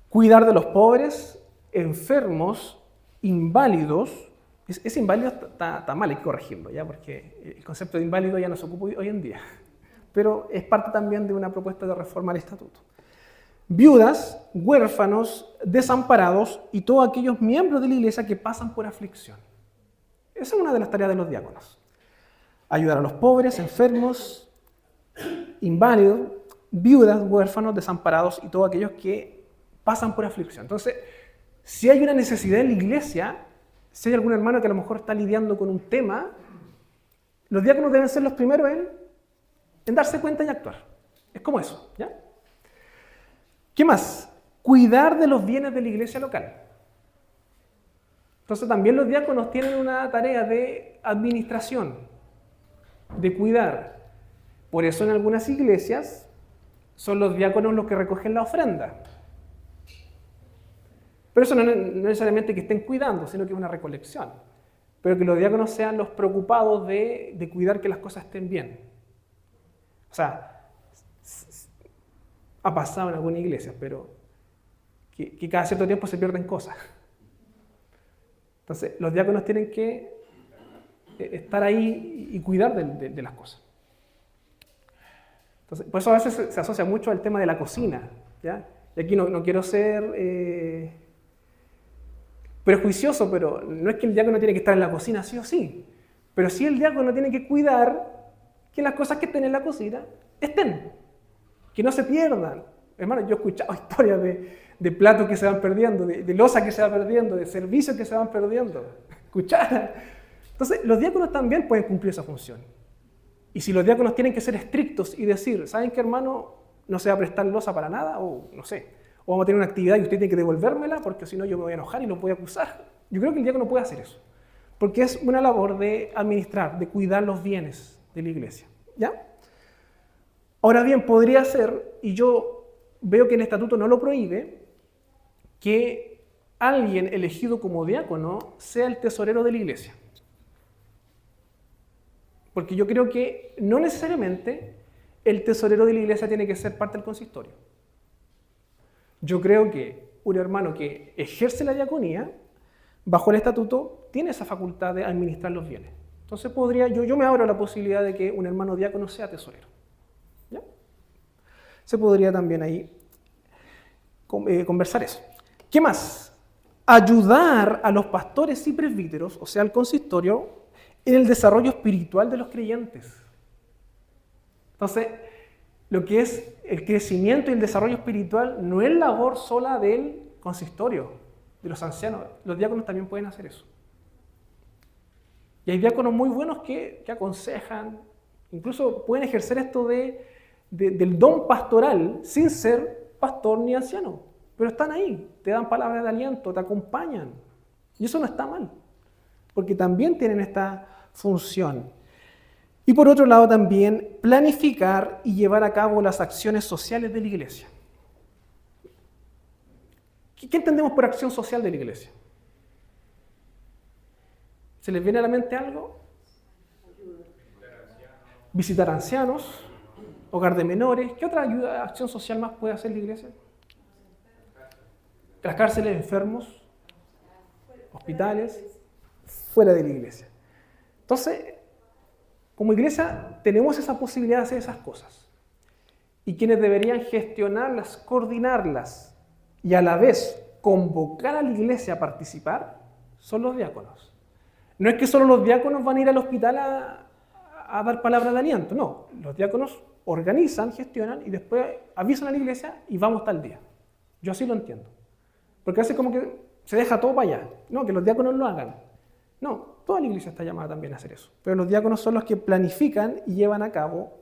cuidar de los pobres, enfermos, inválidos, Ese inválido está mal, hay que corregirlo, ¿ya? Porque el concepto de inválido ya no se ocupa hoy en día. Pero es parte también de una propuesta de reforma al estatuto. Viudas, huérfanos, desamparados y todos aquellos miembros de la iglesia que pasan por aflicción. Esa es una de las tareas de los diáconos. Ayudar a los pobres, enfermos, inválidos, viudas, huérfanos, desamparados y todos aquellos que pasan por aflicción. Entonces, si hay una necesidad en la iglesia, si hay algún hermano que a lo mejor está lidiando con un tema, los diáconos deben ser los primeros en darse cuenta y actuar. Es como eso, ¿ya? ¿Qué más? Cuidar de los bienes de la iglesia local. Entonces también los diáconos tienen una tarea de administración, de cuidar. Por eso en algunas iglesias son los diáconos los que recogen la ofrenda. Pero eso no necesariamente que estén cuidando, sino que es una recolección. Pero que los diáconos sean los preocupados de cuidar que las cosas estén bien. O sea, ha pasado en algunas iglesias, pero que cada cierto tiempo se pierden cosas. Entonces, los diáconos tienen que estar ahí y cuidar de las cosas. Entonces, por eso a veces se asocia mucho al tema de la cocina, ¿ya? Y aquí no quiero ser prejuicioso, pero no es que el diácono tiene que estar en la cocina sí o sí, pero sí el diácono tiene que cuidar que las cosas que estén en la cocina estén, que no se pierdan. Hermano, yo he escuchado historias de platos que se van perdiendo, de loza que se va perdiendo, de servicios que se van perdiendo, cucharas. Entonces, los diáconos también pueden cumplir esa función. Y si los diáconos tienen que ser estrictos y decir, ¿saben qué, hermano? No se va a prestar loza para nada, o no sé, o vamos a tener una actividad y usted tiene que devolvérmela porque si no yo me voy a enojar y lo voy a acusar. Yo creo que el diácono puede hacer eso, porque es una labor de administrar, de cuidar los bienes de la iglesia, ¿ya? Ahora bien, podría ser, y yo veo que el estatuto no lo prohíbe, que alguien elegido como diácono sea el tesorero de la iglesia. Porque yo creo que no necesariamente el tesorero de la iglesia tiene que ser parte del consistorio. Yo creo que un hermano que ejerce la diaconía, bajo el estatuto, tiene esa facultad de administrar los bienes. Entonces yo me abro a la posibilidad de que un hermano diácono sea tesorero. ¿Ya? Se podría también ahí conversar eso. ¿Qué más? Ayudar a los pastores y presbíteros, o sea, al consistorio, en el desarrollo espiritual de los creyentes. Entonces, lo que es el crecimiento y el desarrollo espiritual no es labor sola del consistorio, de los ancianos. Los diáconos también pueden hacer eso. Y hay diáconos muy buenos que aconsejan, incluso pueden ejercer esto del don pastoral sin ser pastor ni anciano. Pero están ahí, te dan palabras de aliento, te acompañan. Y eso no está mal, porque también tienen esta función. Y por otro lado también planificar y llevar a cabo las acciones sociales de la iglesia. ¿Qué entendemos por acción social de la iglesia? ¿Se les viene a la mente algo? Visitar ancianos, hogar de menores. ¿Qué otra acción social más puede hacer la iglesia? Las cárceles, enfermos, hospitales, fuera de la iglesia. Entonces, como iglesia tenemos esa posibilidad de hacer esas cosas. Y quienes deberían gestionarlas, coordinarlas y a la vez convocar a la iglesia a participar son los diáconos. No es que solo los diáconos van a ir al hospital a dar palabras de aliento, no. Los diáconos organizan, gestionan y después avisan a la iglesia y vamos tal día. Yo así lo entiendo. Porque hace como que se deja todo para allá. No, que los diáconos lo hagan. No, toda la iglesia está llamada también a hacer eso. Pero los diáconos son los que planifican y llevan a cabo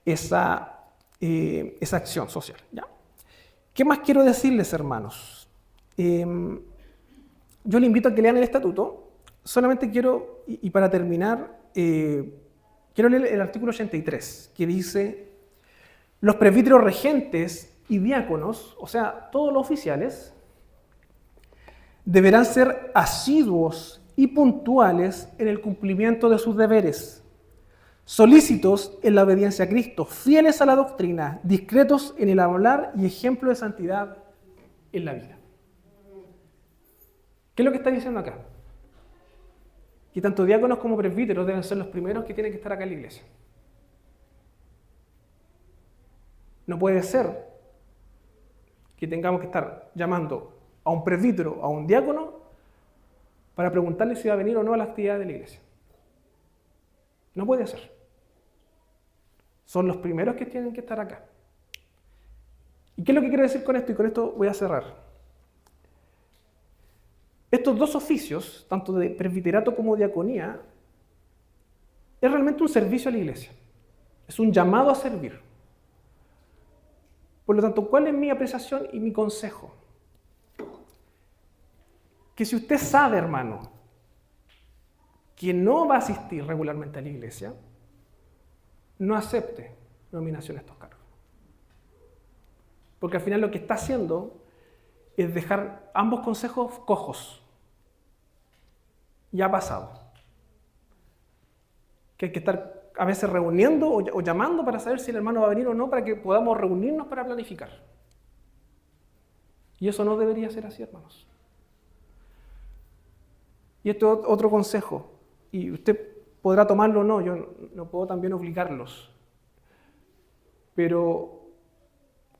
esa acción social. ¿Ya? ¿Qué más quiero decirles, hermanos? Yo les invito a que lean el estatuto. Solamente quiero, y para terminar, quiero leer el artículo 83, que dice: los presbíteros regentes y diáconos, o sea, todos los oficiales, deberán ser asiduos y puntuales en el cumplimiento de sus deberes, solícitos en la obediencia a Cristo, fieles a la doctrina, discretos en el hablar y ejemplo de santidad en la vida. ¿Qué es lo que está diciendo acá? que tanto diáconos como presbíteros deben ser los primeros que tienen que estar acá en la iglesia. No puede ser que tengamos que estar llamando a un presbítero, a un diácono, para preguntarle si va a venir o no a la actividad de la iglesia. No puede ser. Son los primeros que tienen que estar acá. ¿Y qué es lo que quiero decir con esto? Y con esto voy a cerrar. Estos dos oficios, tanto de presbiterato como diaconía, es realmente un servicio a la iglesia. Es un llamado a servir. Por lo tanto, ¿cuál es mi apreciación y mi consejo? Que si usted sabe, hermano, que no va a asistir regularmente a la iglesia, no acepte nominación a estos cargos. Porque al final lo que está haciendo es dejar ambos consejos cojos. Ya ha pasado. Que hay que estar a veces reuniendo o llamando para saber si el hermano va a venir o no, para que podamos reunirnos para planificar. Y eso no debería ser así, hermanos. Y esto es otro consejo, y usted podrá tomarlo o no, yo no puedo también obligarlos. Pero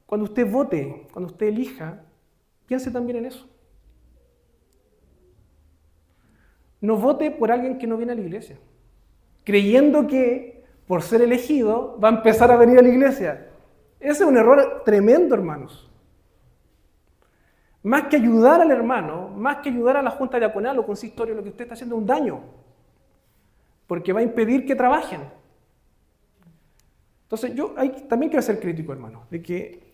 cuando usted vote, cuando usted elija, piense también en eso. No vote por alguien que no viene a la iglesia, creyendo que por ser elegido va a empezar a venir a la iglesia. Ese es un error tremendo, hermanos. Más que ayudar al hermano, más que ayudar a la junta diaconal o consistorio, lo que usted está haciendo es un daño, porque va a impedir que trabajen. Entonces yo también quiero ser crítico, hermano, de que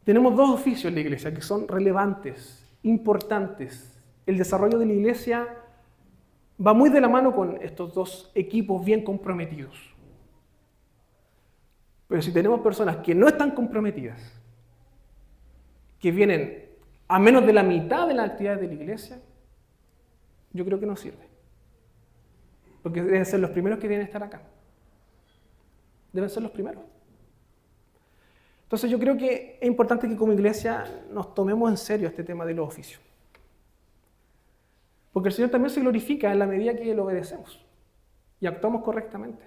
tenemos dos oficios en la iglesia que son relevantes, importantes. El desarrollo de la iglesia va muy de la mano con estos dos equipos bien comprometidos. Pero si tenemos personas que no están comprometidas, que vienen a menos de la mitad de las actividades de la iglesia, yo creo que no sirve. Porque deben ser los primeros que deben estar acá. Deben ser los primeros. Entonces yo creo que es importante que como iglesia nos tomemos en serio este tema de los oficios. Porque el Señor también se glorifica en la medida que le obedecemos y actuamos correctamente.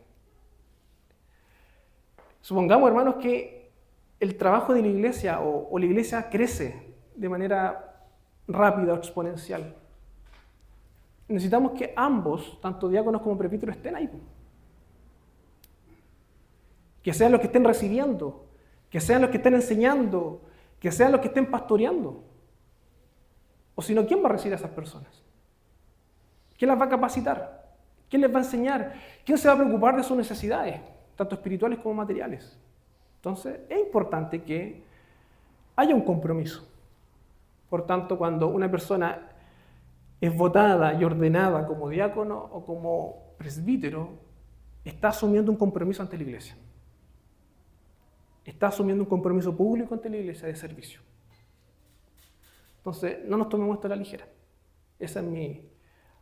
Supongamos, hermanos, que el trabajo de la iglesia o la iglesia crece de manera rápida o exponencial. Necesitamos que ambos, tanto diáconos como presbíteros, estén ahí. Que sean los que estén recibiendo, que sean los que estén enseñando, que sean los que estén pastoreando. O si no, ¿quién va a recibir a esas personas? ¿Quién las va a capacitar? ¿Quién les va a enseñar? ¿Quién se va a preocupar de sus necesidades, tanto espirituales como materiales? Entonces, es importante que haya un compromiso. Por tanto, cuando una persona es votada y ordenada como diácono o como presbítero, está asumiendo un compromiso ante la iglesia. Está asumiendo un compromiso público ante la iglesia de servicio. Entonces, no nos tomemos esto a la ligera. Esa es mi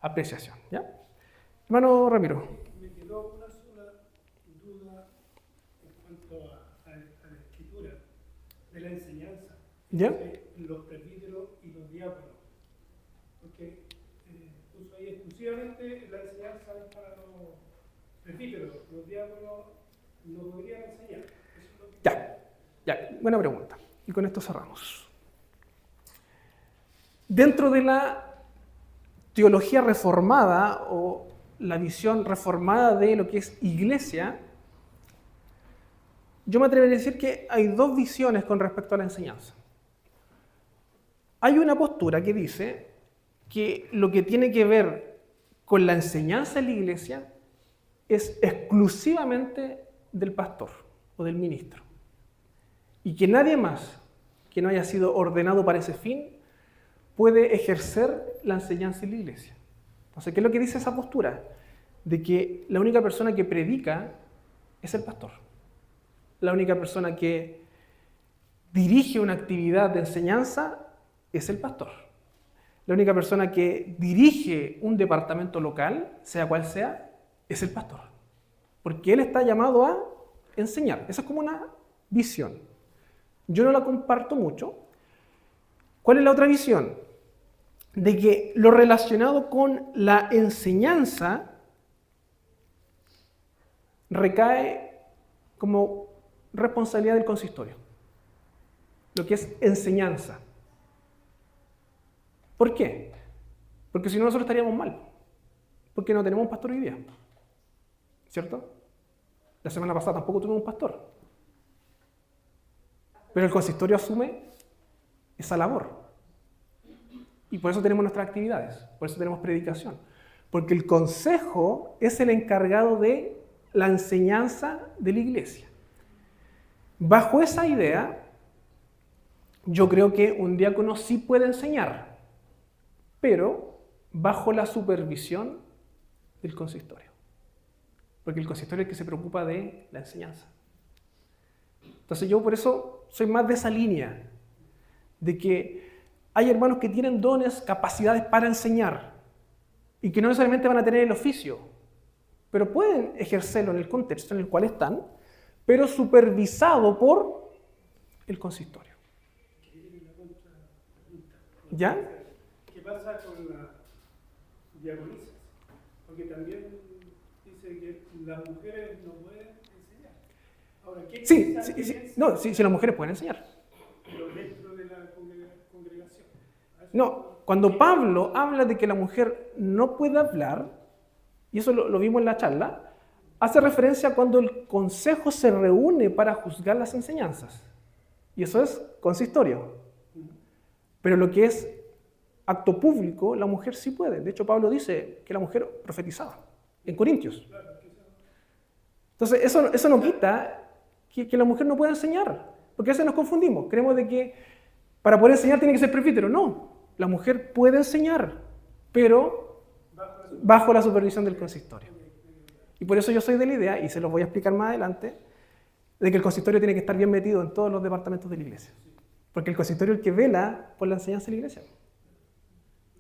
apreciación, ¿ya? Hermano Ramiro. Me quedó una sola duda en cuanto a la escritura de la enseñanza. ¿Ya? Los presbíteros y los diáconos. Porque puso ahí exclusivamente la enseñanza es para los presbíteros. Los diáconos no podrían enseñar. Ya, buena pregunta. Y con esto cerramos. Dentro de la teología reformada o la visión reformada de lo que es iglesia, yo me atrevería a decir que hay dos visiones con respecto a la enseñanza. Hay una postura que dice que lo que tiene que ver con la enseñanza en la iglesia es exclusivamente del pastor o del ministro. Y que nadie más que no haya sido ordenado para ese fin puede ejercer la enseñanza en la iglesia. Entonces, ¿qué es lo que dice esa postura? De que la única persona que predica es el pastor. La única persona que dirige una actividad de enseñanza es el pastor. La única persona que dirige un departamento local, sea cual sea, es el pastor. Porque él está llamado a enseñar. Esa es como una visión. Yo no la comparto mucho. ¿Cuál es la otra visión? de que lo relacionado con la enseñanza recae como responsabilidad del consistorio, lo que es enseñanza. ¿Por qué? Porque si no nosotros estaríamos mal, porque no tenemos un pastor hoy día, ¿cierto? La semana pasada tampoco tuvimos un pastor, pero el consistorio asume esa labor. Y por eso tenemos nuestras actividades, por eso tenemos predicación. Porque el consejo es el encargado de la enseñanza de la iglesia. Bajo esa idea, yo creo que un diácono sí puede enseñar, pero bajo la supervisión del consistorio. Porque el consistorio es el que se preocupa de la enseñanza. Entonces yo por eso soy más de esa línea, de que hay hermanos que tienen dones, capacidades para enseñar y que no necesariamente van a tener el oficio, pero pueden ejercerlo en el contexto en el cual están, pero supervisado por el consistorio. ¿Ya? ¿Qué pasa con las diaconisas? Porque también dice que las mujeres no pueden enseñar. Ahora, ¿qué Sí, piensa- qué sí, piensa- no, sí, las mujeres pueden enseñar. pero dentro de la congregación? ¿A eso No, cuando Pablo habla de que la mujer no puede hablar, y eso lo vimos en la charla, hace referencia a cuando el consejo se reúne para juzgar las enseñanzas. Y eso es consistorio. Pero lo que es acto público, la mujer sí puede. De hecho, Pablo dice que la mujer profetizaba en Corintios. Entonces, eso no quita que la mujer no pueda enseñar. Porque a veces nos confundimos. Creemos de que para poder enseñar tiene que ser presbítero. No, la mujer puede enseñar, pero bajo la supervisión del consistorio. Y por eso yo soy de la idea, y se los voy a explicar más adelante, de que el consistorio tiene que estar bien metido en todos los departamentos de la iglesia. Porque el consistorio es el que vela por la enseñanza de la iglesia.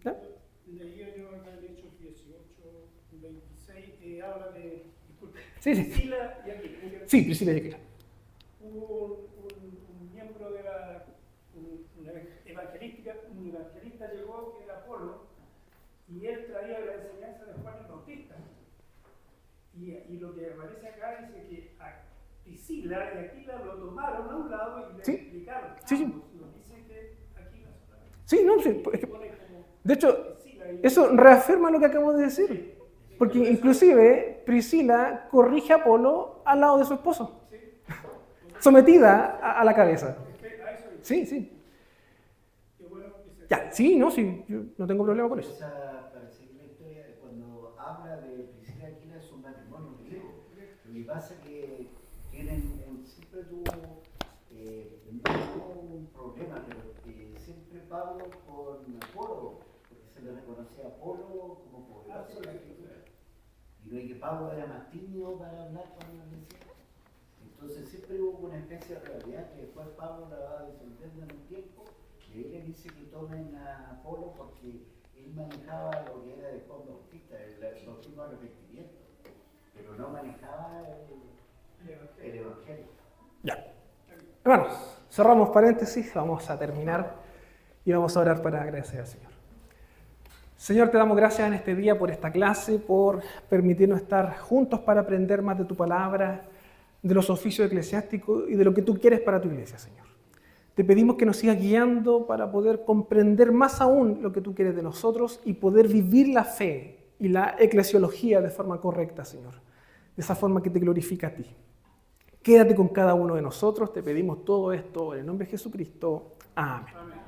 ¿Ya? Leía yo acá en Hechos 18, 26, habla de, disculpe, Sí, sí. Priscila y Aquila. Sí, Priscila y Aquila. Hubo un miembro de un evangelista llegó, que era Apolo, y él traía la enseñanza de Juan el Bautista. Y lo que aparece acá dice que a Priscila y Aquila lo tomaron a un lado y le Sí. explicaron. Sí, sí. Nos dice que Aquila solamente. Sí, no, sí, es que, Pone como de hecho, Priscila y eso reafirma lo que acabo de decir. Porque inclusive Priscila corrige a Apolo al lado de su esposo. Sometida a la cabeza. a eso dice. Sí, sí. Qué bueno que se Ya, sí, no, sí, yo no tengo problema con eso. Para seguir la historia, cuando habla de Priscila y Aquila es un matrimonio griego. Lo que pasa es que siempre tuvo no un problema, pero siempre Pablo con Apolo, porque se le reconocía a Apolo como poderoso en la escritura. Y no es que Pablo era más tímido para hablar con la iglesia. Entonces siempre hubo una especie de realidad que después Pablo la va descendiendo en un tiempo. Y ahí le dice que tomen a Apolo porque él manejaba lo que era de Juan Bautista, el bautismo de arrepentimiento, pero no manejaba el evangelio. Ya. Hermanos, cerramos paréntesis, vamos a terminar y vamos a orar para agradecer al Señor. Señor, te damos gracias en este día por esta clase, por permitirnos estar juntos para aprender más de tu palabra, de los oficios eclesiásticos y de lo que tú quieres para tu iglesia, Señor. Te pedimos que nos sigas guiando para poder comprender más aún lo que tú quieres de nosotros y poder vivir la fe y la eclesiología de forma correcta, Señor. De esa forma que te glorifica a ti. Quédate con cada uno de nosotros, te pedimos todo esto en el nombre de Jesucristo. Amén. Amén.